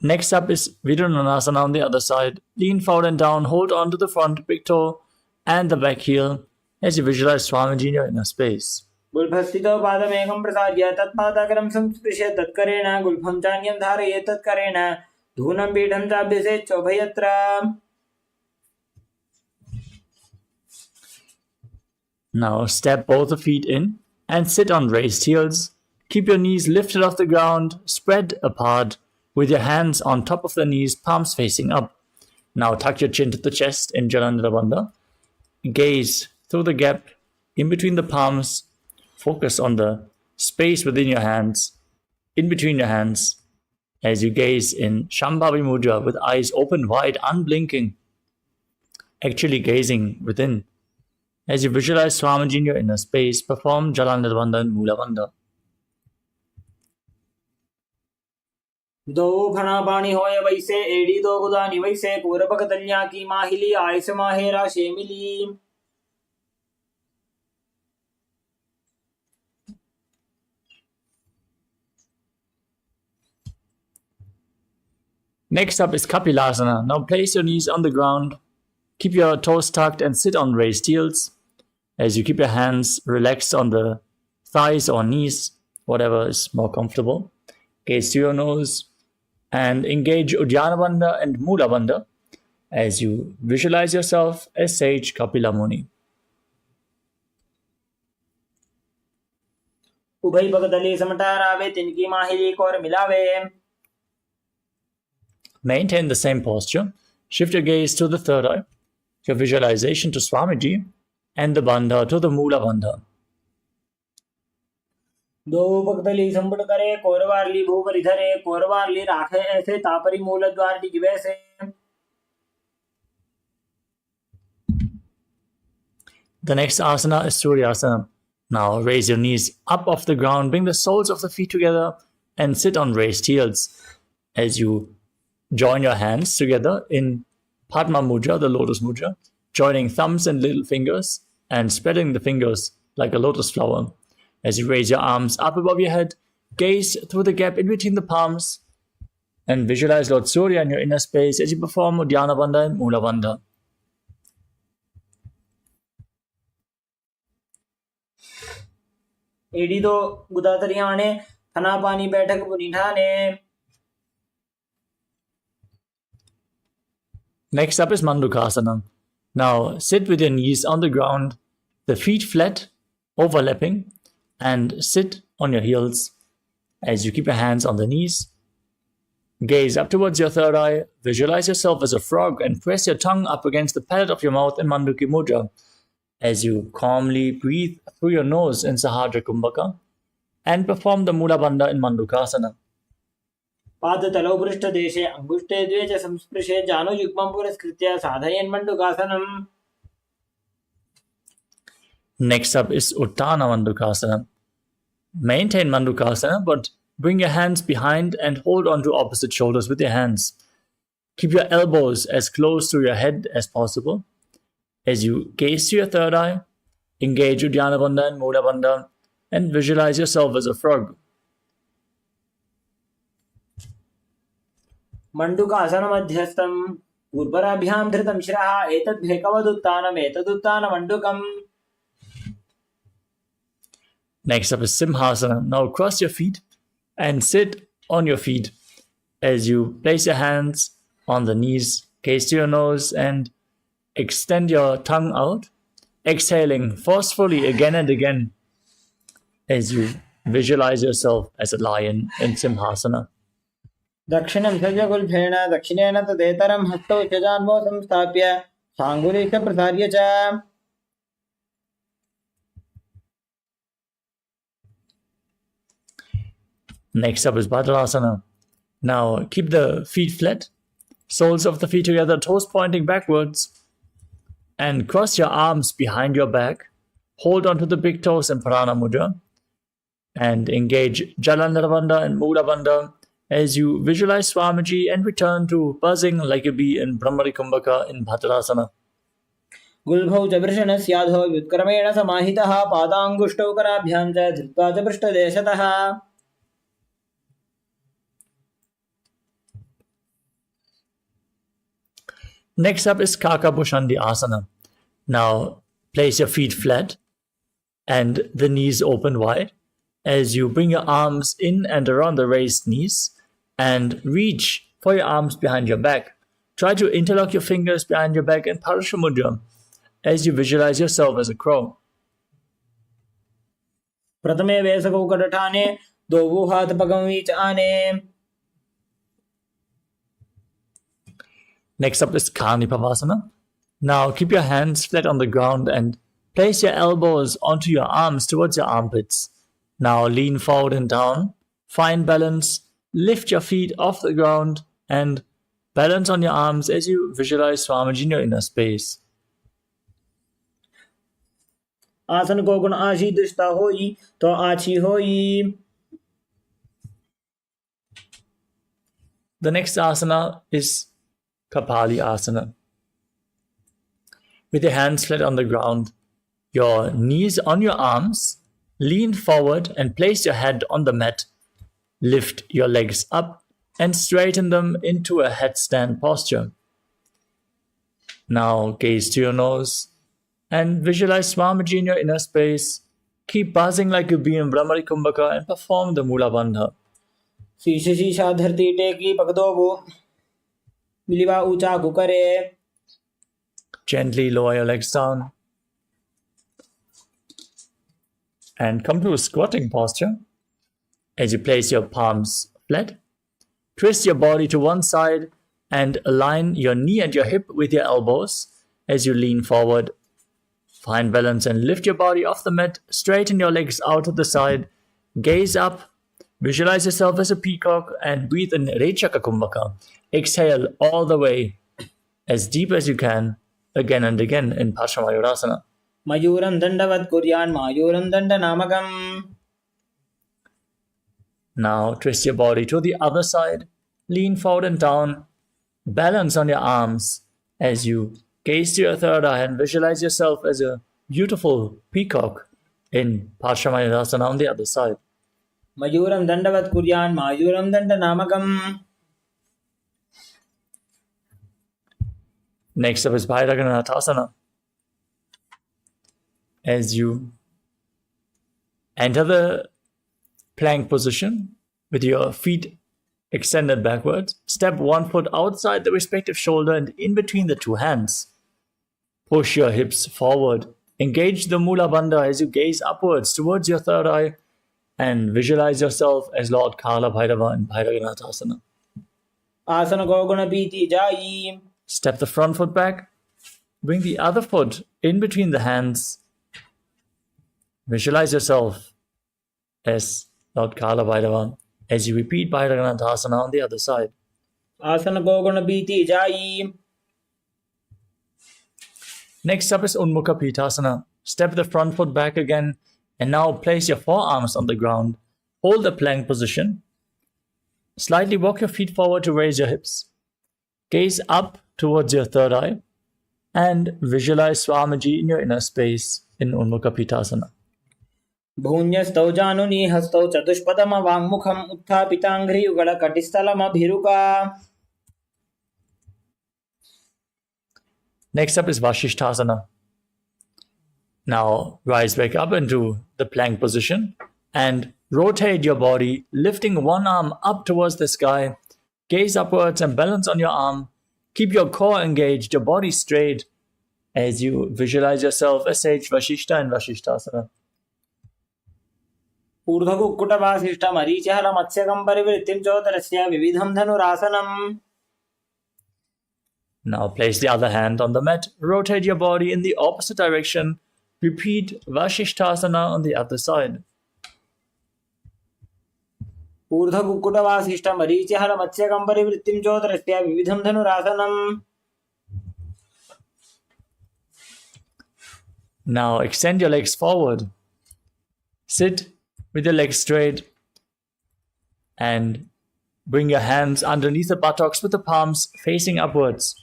Next up is Vidyanasana on the other side. Lean forward and down, hold on to the front big toe and the back heel as you visualize Swamiji in your inner space. गुल्फस्थितो पादमेकं प्रसार्य तत्पादाग्रं संस्पृश्य तत्करेण गुल्फं चान्यं धारयेत् तत्करेण धूनं पीठं चाभ्यसेत् चोभयत्र. Now step both the feet in and sit on raised heels. Keep your knees lifted off the ground, spread apart with your hands on top of the knees, palms facing up. Now tuck your chin to the chest in Jalandhara Bandha. Gaze through the gap in between the palms. Focus on the space within your hands, in between your hands, as you gaze in Shambhavi Mudra with eyes open wide, unblinking, actually gazing within. As you visualize Swamiji in your inner space, perform Jalandhara Bandha and Mula Bandha. दो फणापाणि होय वैसे एड़ी दो गुदानि वैसे पूरबक तल्या की माहिली आयस माहेरा शेमिली. Next up is Kapilasana. Now place your knees on the ground. Keep your toes tucked and sit on raised heels. As you keep your hands relaxed on the thighs or knees, whatever is more comfortable. Gaze to your nose and engage Uddiyana Bandha and Mula Bandha as you visualize yourself as Sage Kapila Muni. उभय भगदली समटारावे तिनकी माहिली core मिलावे. Maintain the same posture. Shift your gaze to the third eye, your visualization to Swamiji, and the Bandha to the Mula Bandha. दो भगदली संपट करे कोरवारली भूपरि धरे कोरवारली राखे ऐसे तापरी मूल द्वार टिक वैसे. The next asana is Suryasana. Now raise your knees up off the ground, bring the soles of the feet together and sit on raised heels. As you join your hands together in Padma Mudra, the lotus mudra, joining thumbs and little fingers and spreading the fingers like a lotus flower. As you raise your arms up above your head, gaze through the gap in between the palms and visualize Lord Surya in your inner space as you perform Uddiyana Bandha and Mula Bandha. एड़ी दो गुदातरियाने फनापानी बैठक बुनिठाने. Next up is Mandukasana. Now sit with your knees on the ground, the feet flat, overlapping, and sit on your heels as you keep your hands on the knees. Gaze up towards your third eye, visualize yourself as a frog and press your tongue up against the palate of your mouth in Manduki Mudra as you calmly breathe through your nose in Sahadra Kumbhaka and perform the Mula Bandha in Mandukasana. पादतलौ पृष्ठदेशे अङ्गुष्ठे द्वे च संस्पृशे जानुयुग्मं पुरस्कृत्य साधयन् मण्डूकासनम्. Next up is Uttana Mandukasana. Maintain Mandukasana, but bring your hands behind and hold on to opposite shoulders with your hands. Keep your elbows as close to your head as possible. As you gaze to your third eye, engage Uddiyana Bandha and Mula Bandha and visualize yourself as a frog. मण्डूकासनमध्यस्थं पूर्वराभ्यां धृतं शिरः एतद्भेकवदुत्थानम् एतदुत्थानमण्डूकम्. Next up is Simhasana. Now cross your feet and sit on your feet as you place your hands on the knees, gaze to your nose and extend your tongue out, exhaling forcefully again and again as you visualize yourself as a lion in Simhasana. दक्षिणं सजगुल्फेण दक्षिणेन तदेतरं हस्तौ च जान्मौ संस्थाप्य साङ्गुली च प्रसार्य च. Next up is Bhadrasana. Now keep the feet flat, soles of the feet together, toes pointing backwards, and cross your arms behind your back. Hold on to the big toes in Prana Mudra. and engage Jalandhara and Mula Bandha as you visualize Swamiji and return to buzzing like a bee in Brahmari Kumbhaka in Bhadrasana. गुल्भौ च वृषणस्याधो व्युत्क्रमेण समाहितः पादाङ्गुष्टौ कराभ्यां च धृत्वा च पृष्ठदेशतः. Next up is Kakabhushandi Asana. Now place your feet flat and the knees open wide as you bring your arms in and around the raised knees and reach for your arms behind your back. Try to interlock your fingers behind your back in Parashamudra as you visualize yourself as a crow. प्रथमे वेसकौ कटठाने दो हाथ पगवीच आने. Next up is Karnipavasana. Now keep your hands flat on the ground and place your elbows onto your arms towards your armpits. Now lean forward and down, find balance, lift your feet off the ground and balance on your arms as you visualize Swamiji in your inner space. आसन को गुण आशी दृष्टा होई तो आची होई. The next asana is Kapali Asana. With your hands flat on the ground, your knees on your arms, lean forward and place your head on the mat. Lift your legs up and straighten them into a headstand posture. Now gaze to your nose and visualize Swamiji in your inner space. Keep buzzing like a bee in Brahmari Kumbhaka and perform the Mula Bandha. शीश शीशा धरती टेकी पकदो वो बिलिवा ऊंचा कुकरे. Gently lower your legs down and come to a squatting posture. As you place your palms flat, twist your body to one side and align your knee and your hip with your elbows as you lean forward. Find balance and lift your body off the mat. Straighten your legs out to the side. Gaze up. Visualize yourself as a peacock and breathe in Rechaka Kumbhaka. Exhale all the way as deep as you can, again and again in Parshamayurasana. मयूरं दंडवत् कुर्यान् मायूरं दंडनामकम्. Now twist your body to the other side. Lean forward and down. Balance on your arms as you gaze to your third eye and visualize yourself as a beautiful peacock in Parshamayurasana on the other side. मयूरं दंडवत् कुर्यान् मायूरं दंडनामकम्. Next up is Bhairaganathasana. As you enter the plank position with your feet extended backwards, step one foot outside the respective shoulder and in between the two hands. Push your hips forward. Engage the Mula Bandha as you gaze upwards towards your third eye and visualize yourself as Lord Kala Bhairava in Bhairaganathasana. आसन को गुण पीति जाई. Step the front foot back. Bring the other foot in between the hands. Visualize yourself as Lord Kala Bhairava as you repeat Bhairaganathasana on the other side. आसन को गुण पीति जाई. Next up is Unmukha Pitasana. Step the front foot back again and now place your forearms on the ground. Hold the plank position. Slightly walk your feet forward to raise your hips. Gaze up towards your third eye and visualize Swamiji in your inner space in Unmukha Pitasana. भून्यस्तौ जानुनी हस्तौ चतुष्पदम वाङ्मुखम् उत्थापिताङ्घ्रियुगल कटिस्थलमभिरुका. Next up is Vashishthasana. Now rise back up into the plank position and rotate your body, lifting one arm up towards the sky. Gaze upwards and balance on your arm. Keep your core engaged, your body straight as you visualize yourself as Sage Vashishta in Vashishthasana. ऊर्ध्वकुक्कुटवासिष्ठमरीचिहल मत्स्यकं परिवृत्तिं चोदरस्य विविधं धनुरासनम्. Now place the other hand on the mat. Rotate your body in the opposite direction. Repeat Vashishthasana on the other side. ऊर्ध्वकुक्कुटवासिष्ठमरीचिहल मत्स्यकं परिवृत्तिं चोदरस्य विविधं धनुरासनम्. Now extend your legs forward. Sit with your legs straight, and bring your hands underneath the buttocks with the palms facing upwards.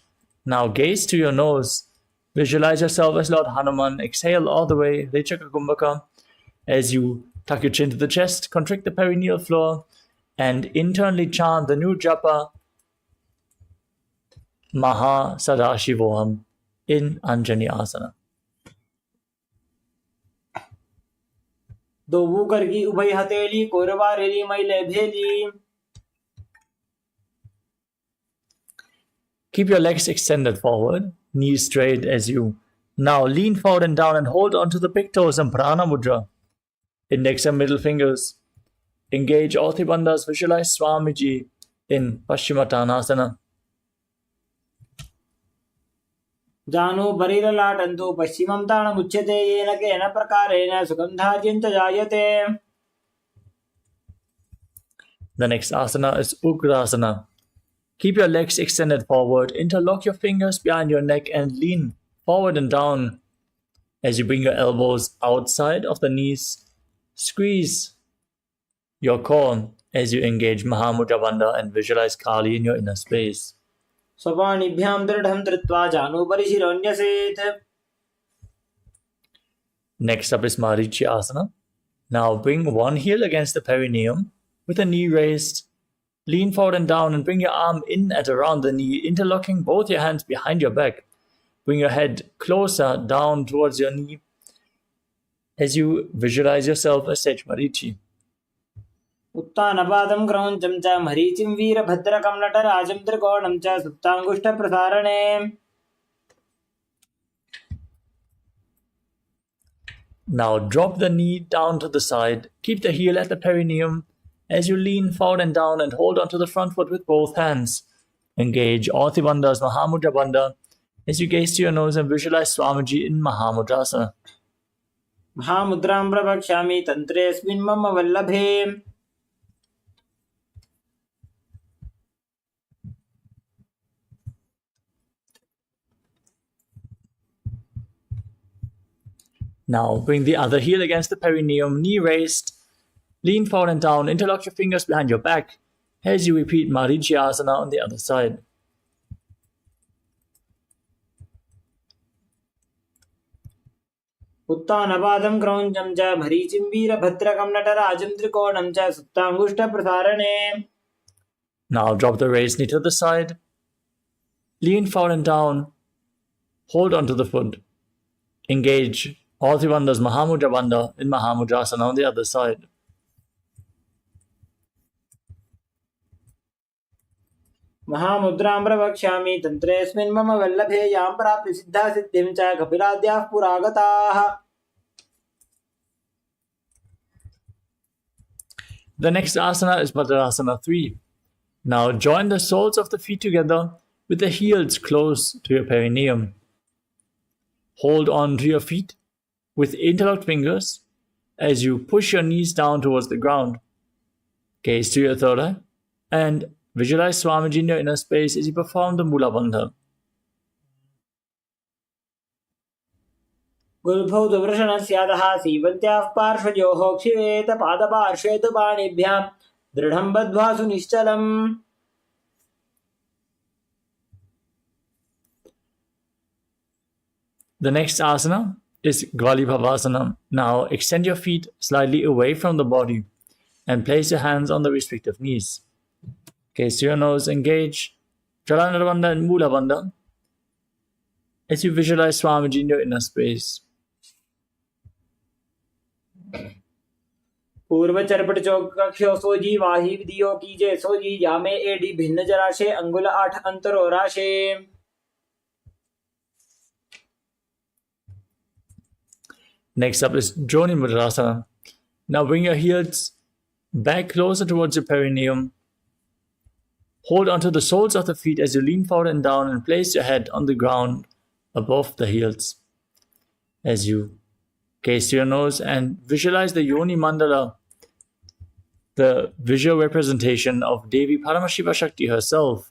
Now gaze to your nose. Visualize yourself as Lord Hanuman. Exhale all the way, Rechaka Kumbhaka, as you tuck your chin to the chest, contract the perineal floor, and internally chant the new japa Mahasadashivoham in Anjani Asana. दो करगी उभय हथेली कोरवारेली मैले भेली. Keep your legs extended forward, knees straight as you now lean forward and down and hold onto the big toes in Prana Mudra. Index and middle fingers. Engage all three bandhas. Visualize Swamiji in Paschimottanasana. जानु बरीरलाटन्तु पश्चिमं ताणमुच्यते येन केन प्रकारेण सुगन्धार्यं च जायते. The next asana is Ugrasana. Keep your legs extended forward, interlock your fingers behind your neck and lean forward and down as you bring your elbows outside of the knees. Squeeze your core as you engage Mahamudra Bandha and visualize Kali in your inner space. स्वपाणिभ्यां दृढं धृत्वा जानुभरि शिरोऽन्यसेत्. Next up is Marichi Asana. Now bring one heel against the perineum with the knee raised. Lean forward and down and bring your arm in at around the knee, interlocking both your hands behind your back. Bring your head closer down towards your knee as you visualize yourself as Sage Marichi. उत्तानपादं क्रौञ्चं च मरीचिं वीरभद्रकं नटराजं त्रिकोणं च सुप्ताङ्गुष्ठप्रसारणे. Now drop the knee down to the side. Keep the heel at the perineum as you lean forward and down and hold onto the front foot with both hands. Engage all three bandhas, Mahamudra Bandha, as you gaze to your nose and visualize Swamiji in Mahamudrasana. महामुद्रां प्रवक्ष्यामि तन्त्रेऽस्मिन् मम वल्लभे. Now bring the other heel against the perineum, knee raised. Lean forward and down, interlock your fingers behind your back as you repeat Marichi Asana on the other side. उत्तानपादं क्रौञ्चं च मरीचिं वीरभद्रकं नटराजं त्रिकोणं च सुप्ताङ्गुष्ठप्रसारणे. Now drop the raised knee to the side. Lean forward and down. Hold onto the foot. Engage all three bandhas, Mahamudra Bandha in Mahamudrasana on the other side. महामुद्रां प्रवक्ष्यामि तन्त्रेऽस्मिन् मम वल्लभे यां प्राप्य सिद्धा सिद्धिं च कपिलाद्याः पुरागताः. The next asana is Bhadrasana 3. Now join the soles of the feet together with the heels close to your perineum. Hold on to your feet with interlocked fingers as you push your knees down towards the ground. Gaze to your third eye and visualize Swamiji in your inner space as you perform the Mula Bandha. गुरुभौतवृषणस्यादः सीवन्त्याः पार्श्वयोः क्षिवेत पादपार्श्वे तु पाणिभ्यां दृढं बद्ध्वा सुनिश्चलम्. The next asana is Gvalibhavasana. Now extend your feet slightly away from the body and place your hands on the respective knees. Gaze to your nose, engage Jalandhara Bandha and Mula Bandha as you visualize Swamiji in your inner space. पूर्वचरपट चौकख्यो sooji वाही विधियो कीजे सोजी यामे AD भिन्न जराशे अंगुल 8 अंतरो राशे. Next up is Joni Mudrasana. Now bring your heels back closer towards your perineum. Hold onto the soles of the feet as you lean forward and down and place your head on the ground above the heels. As you gaze to your nose and visualize the Yoni Mandala, the visual representation of Devi Paramashiva Shakti herself,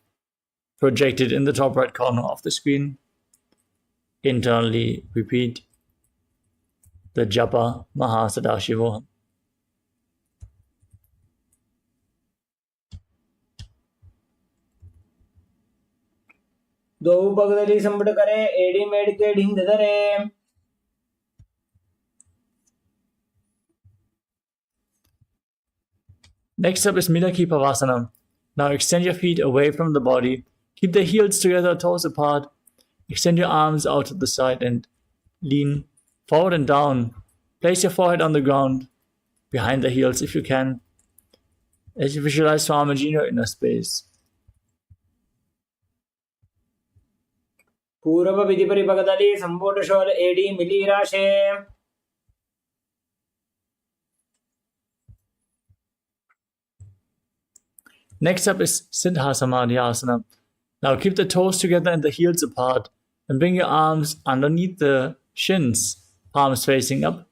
projected in the top right corner of the screen. Internally repeat the Japa Mahasadashivoham. दोऊ पगदली संबड़ करे AD made के ढिंग धरे Next up is Midaki Pavasana. Now extend your feet away from the body. Keep the heels together, toes apart. Extend your arms out to the side and lean forward and down. Place your forehead on the ground, behind the heels if you can, as you visualize Swamiji in your inner space. पूर्व विधि परिपगदली संबोट शोल एडी मिली राशे Next up is Siddha Samadhi Asana. Now keep the toes together and the heels apart and bring your arms underneath the shins, palms facing up.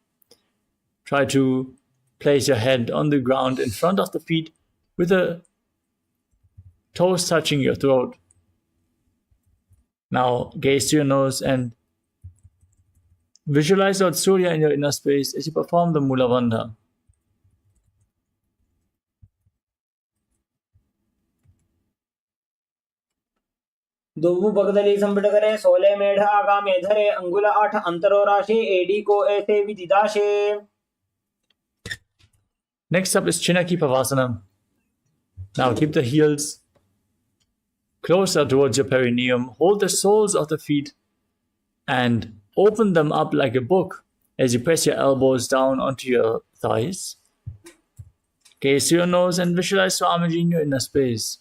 Try to place your head on the ground in front of the feet with the toes touching your throat. Now gaze to your nose and visualize Lord Surya in your inner space as you perform the Mula Bandha. दोऊ पगदली संबड़ करे 16 मेढ़ आगा में धरे अंगुल 8 अंतरो राशि AD को ऐसे विदिदाशे Next up is Chinaki Pavasana. Now keep the heels closer towards your perineum. Hold the soles of the feet and open them up like a book as you press your elbows down onto your thighs. Gaze to your nose and visualize Swamiji in your inner space.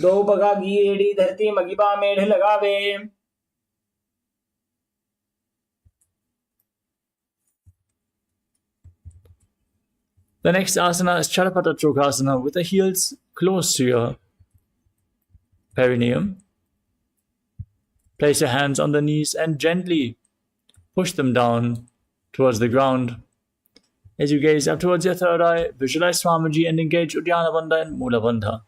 दो बगा घी AD धरती मगिबा मेढ़ लगावे The next asana is Charapata Chokasana with the heels close to your perineum. Place your hands on the knees and gently push them down towards the ground. As you gaze up towards your third eye, visualize Swamiji and engage Uddiyana Bandha and Mula Bandha.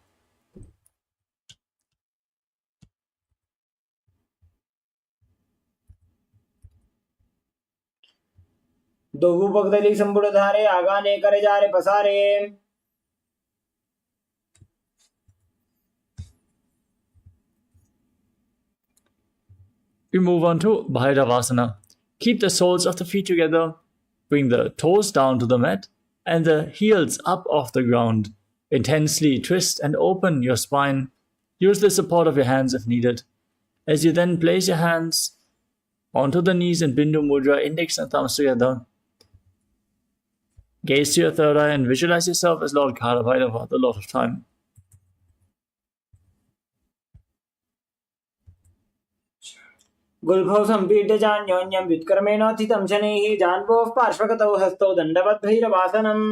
दोऊ पगदली संबड़ धारे आगा ने करे जा रे पसारे We move on to Bhairavasana. Keep the soles of the feet together, bring the toes down to the mat and the heels up off the ground. Intensely twist and open your spine. Use the support of your hands if needed. As you then place your hands onto the knees in Bindu Mudra, index and thumbs together. Gaze to your third eye and visualize yourself as Lord Ganapati, the Lord of Time. गुल्भौ संपीड्य जान्योन्यं व्युत्कर्मेणोत्थितं शनैः जान्वोः पार्श्वगतौ हस्तौ दण्डवद्भैरवासनम्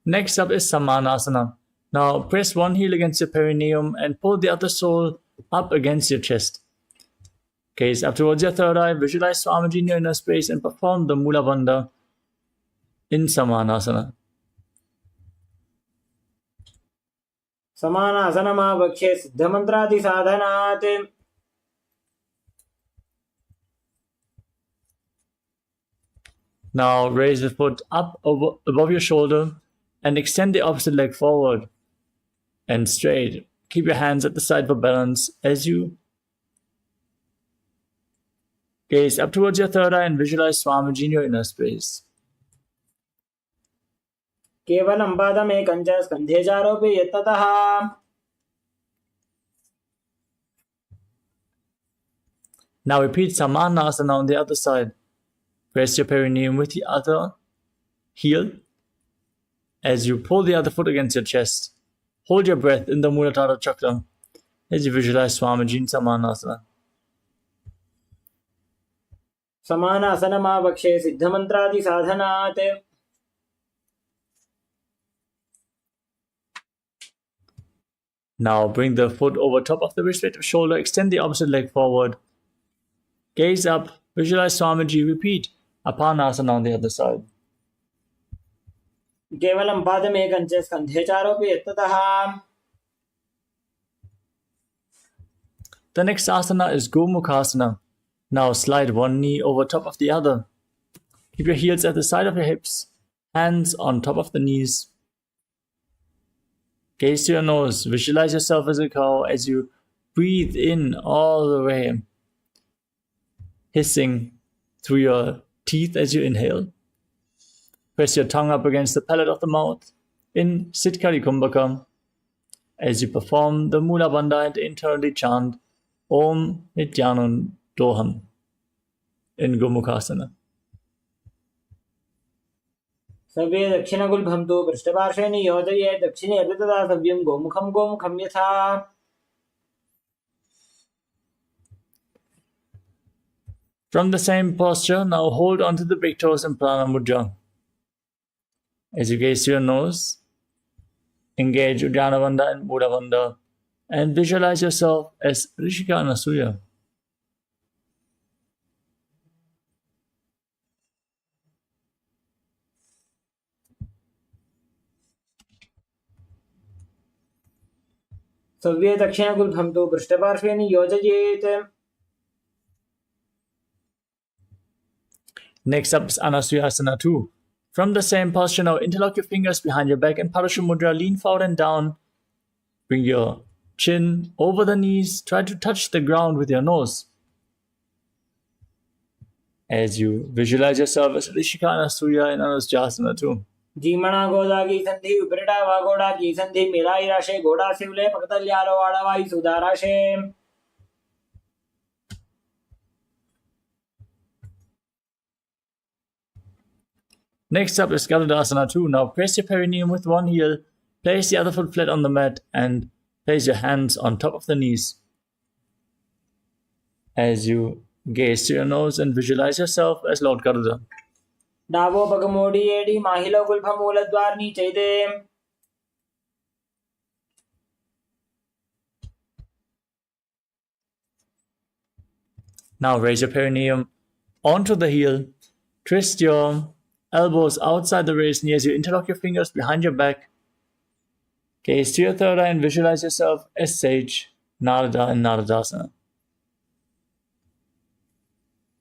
Next up is Samanasana. Now press one heel against your perineum and pull the other sole up against your chest. Gaze up towards your third eye, visualize Swamiji in your inner space and perform the Mula Bandha in Samanasana. समानासनमावक्ष्ये सिद्धमन्त्रादि साधनात् Now raise the foot up above your shoulder and extend the opposite leg forward and straight. Keep your hands at the side for balance as you gaze up towards your third eye and visualize Swamiji in your inner space. केवलं पादमेकं च स्कन्धे चारोपि यत्ततः Now repeat Samanasana on the other side. Press your perineum with the other heel as you pull the other foot against your chest. Hold your breath in the Muladhara Chakra as you visualize Swamiji in Samanasana. समानासनमावक्ष्ये सिद्धमन्त्रादि साधनात् Now bring the foot over top of the respective shoulder, extend the opposite leg forward. Gaze up, visualize Swamiji, repeat Apanasana on the other side. केवलं पादमेकं च स्कन्धे चारोपि यत्ततः The next asana is Gomukhasana. Now slide one knee over top of the other. Keep your heels at the side of your hips, hands on top of the knees. Gaze to your nose. Visualize yourself as a cow as you breathe in all the way, hissing through your teeth as you inhale. Press your tongue up against the palate of the mouth in Siddhkari Kumbhaka as you perform the Mula Bandha and internally chant Om Nithyananda in Gomukhasana. सर्वे दक्षिणगुल्भन्तु पृष्ठपार्श्वे नियोजये दक्षिणे तदा गोमुखं गोमुखं यथा. From the same posture, now hold onto the big toes in Prana Mudra. As you gaze to your nose, engage Uddiyana Bandha and Mula Bandha and visualize yourself as Rishika and Asuya. Survey दक्षिणगुल्भन्तु पृष्ठपार्श्वे नियोजयेत्. Next up is Anasuyasana 2. From the same posture, now interlock your fingers behind your back in Parashamudra, lean forward and down. Bring your chin over the knees, try to touch the ground with your nose. As you visualize yourself as Rishika and Asuya in Anasuyasana 2. जीमणा गोदा की संधि उपरिटा वागोड़ा की संधि मिलाई राशे गोड़ा शिवले पकतल्यालो वाड़ावाई सुधाराशे. Next up is Garudasana 2. Now press your perineum with one heel, place the other foot flat on the mat, and place your hands on top of the knees. As you gaze to your nose and visualize yourself as Lord Garuda. डावो पगमोडी एडी माहिलो गुल्फमूलद्वार नीचैदे. Now raise your perineum onto the heel, twist your elbows outside the raised knee as you interlock your fingers behind your back. Gaze to your third eye and visualize yourself as Sage, Narada and Naradasana.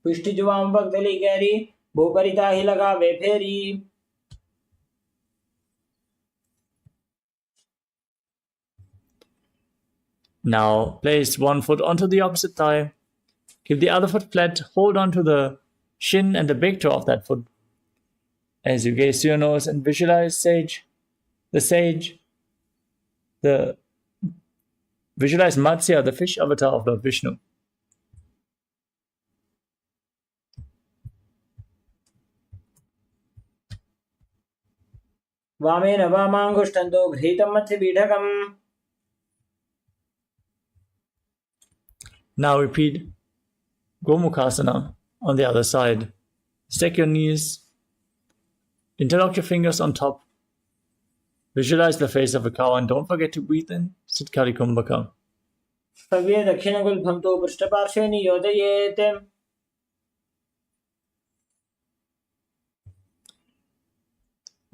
पुष्टि जुवाम पगदली गहरी भूपरिता ही लगा वे फेरी. Now place one foot onto the opposite thigh. Keep the other foot flat. Hold on to the shin and the big toe of that foot. As you gaze to your nose and visualize Sage, visualize Matsya, the fish avatar of Lord Vishnu. वामेन वामांगुष्ठन्तो घृतं मत्स्य बीढकम्. Now repeat Gomukhasana on the other side. Stack your knees. Interlock your fingers on top. Visualize the face of a cow and don't forget to breathe in Siddhkari Kumbhaka. Survey दक्षिणगुल्भन्तु पृष्ठपार्श्वे नियोजयेत्.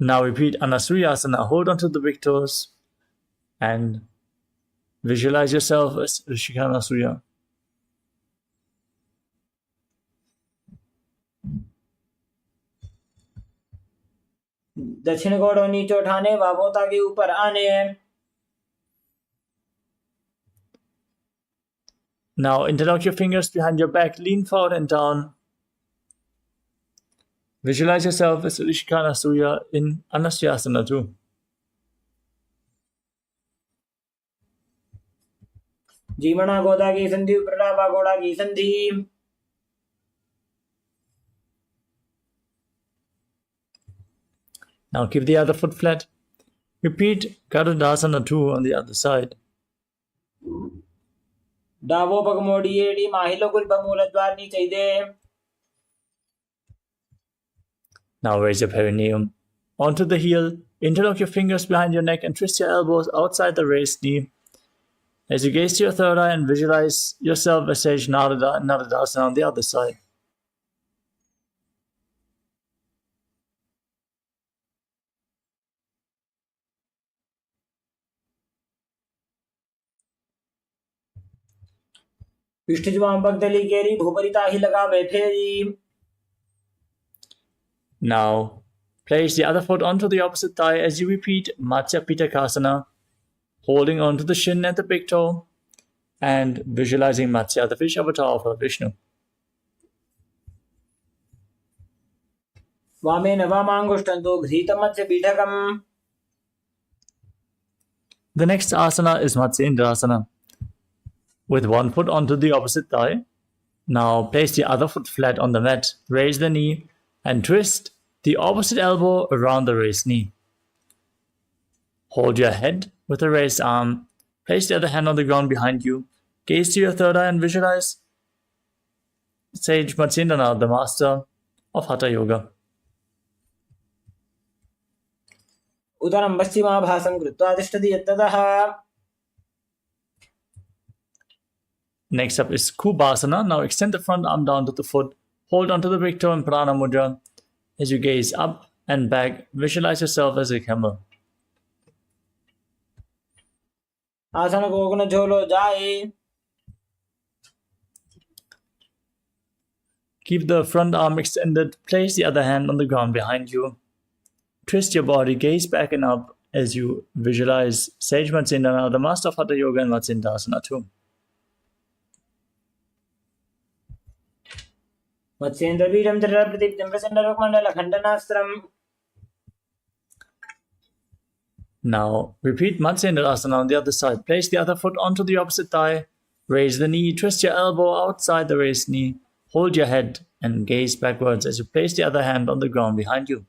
Now repeat Anasuyasana. Hold on to the big toes and visualize yourself as Rishika and Asuya. दक्षिण गोड़ नीचे उठाने वाबोता के ऊपर आने. Now interlock your fingers behind your back, lean forward and down. Visualize yourself as Rishika and Asuya in Anasuyasana 2. जीवना गोदा की संधि उपरिटा वागोड़ा की संधि. Now keep the other foot flat. Repeat Garudasana 2 on the other side. डावो पगमोडी एडी माहिलो गुल्फमूलद्वार नीचैदे. Now raise your perineum onto the heel. Interlock your fingers behind your neck and twist your elbows outside the raised knee. As you gaze to your third eye and visualize yourself as Sage, Narada and Naradasana on the other side. पिष्ठजुवाम पगदली गेरी भूपरिता ही लगा वे फेरी. Now, place the other foot onto the opposite thigh as you repeat Matsya Pitakasana, holding onto the shin and the big toe, and visualizing Matsya, the fish avatar of Lord Vishnu. वामेन वामाङ्गुष्ठन्तु घृतमस्य पीठकम्. The next asana is Matsyendrasana, with one foot onto the opposite thigh. Now place the other foot flat on the mat, raise the knee, and twist the opposite elbow around the raised knee. Hold your head with the raised arm, place the other hand on the ground behind you, gaze to your third eye and visualize Sage Matsyendrasana, the master of Hatha Yoga. उदरं पश्चिमाभासं कृत्वा तिष्ठति यत्ततः. Next up is Kubhasana. Now extend the front arm down to the foot, hold onto the big toe in Prana Mudra. As you gaze up and back, visualize yourself as a camel. आसन कोगुण झोलो जाए. Keep the front arm extended, place the other hand on the ground behind you. Twist your body, gaze back and up as you visualize Sage Matsyendrasana, the master of Hatha Yoga, and Matsyendrasana too. मत्स्येन्द्रपीठं चरप्रदीप्तं प्रचण्डरुक्मण्डलखण्डनास्त्रम्. Now repeat Matsyendrasana on the other side. Place the other foot onto the opposite thigh, raise the knee, twist your elbow outside the raised knee, hold your head and gaze backwards as you place the other hand on the ground behind you.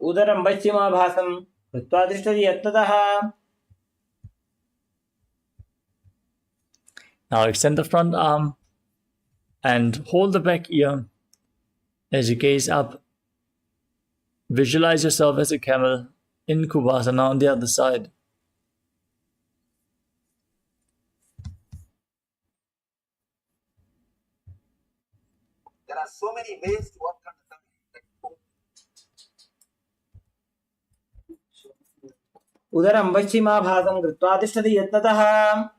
उदरं पश्चिमाभासं कृत्वा तिष्ठति यत्ततः. Now extend the front arm and hold the back ear as you gaze up. Visualize yourself as a camel in Kubhasana on the other side. There are so many ways to work on the tongue. उदरं पश्चिमाभासं कृत्वा तिष्ठति यत्ततः.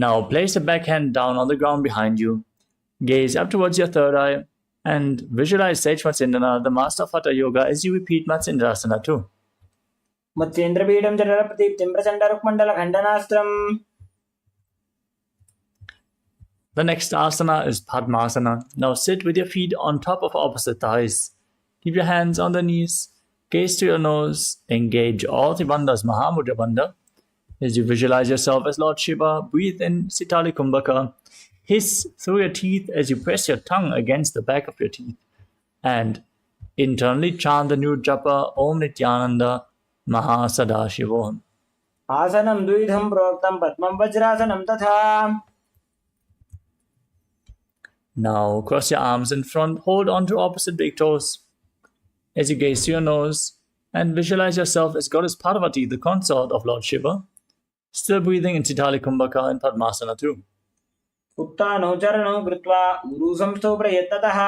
Now place the back hand down on the ground behind you. Gaze up towards your third eye and visualize Sage Matsyendrasana, the master of Hatha Yoga, as you repeat Matsyendrasana too. मत्स्येन्द्रपीठं चरप्रदीप्तं प्रचण्डरुक्मण्डलखण्डनास्त्रम्. The next asana is Padmasana. Now sit with your feet on top of opposite thighs. Keep your hands on the knees. Gaze to your nose. Engage all the bandhas, Mahamudra Bandha. As you visualize yourself as Lord Shiva, breathe in Sitali Kumbhaka. Hiss through your teeth as you press your tongue against the back of your teeth. And internally chant the new japa Om Nithyananda Mahasadashivoham. आसनं द्विधं प्रोक्तं पद्मं वज्रासनं तथा. Now cross your arms in front, hold on to opposite big toes. As you gaze to your nose and visualize yourself as Goddess Parvati, the consort of Lord Shiva. Still breathing in Sitali Kumbhaka and Padmasana too. उत्थानो चरणो कृत्वा गुरुसंस्थो प्रयत्ततः.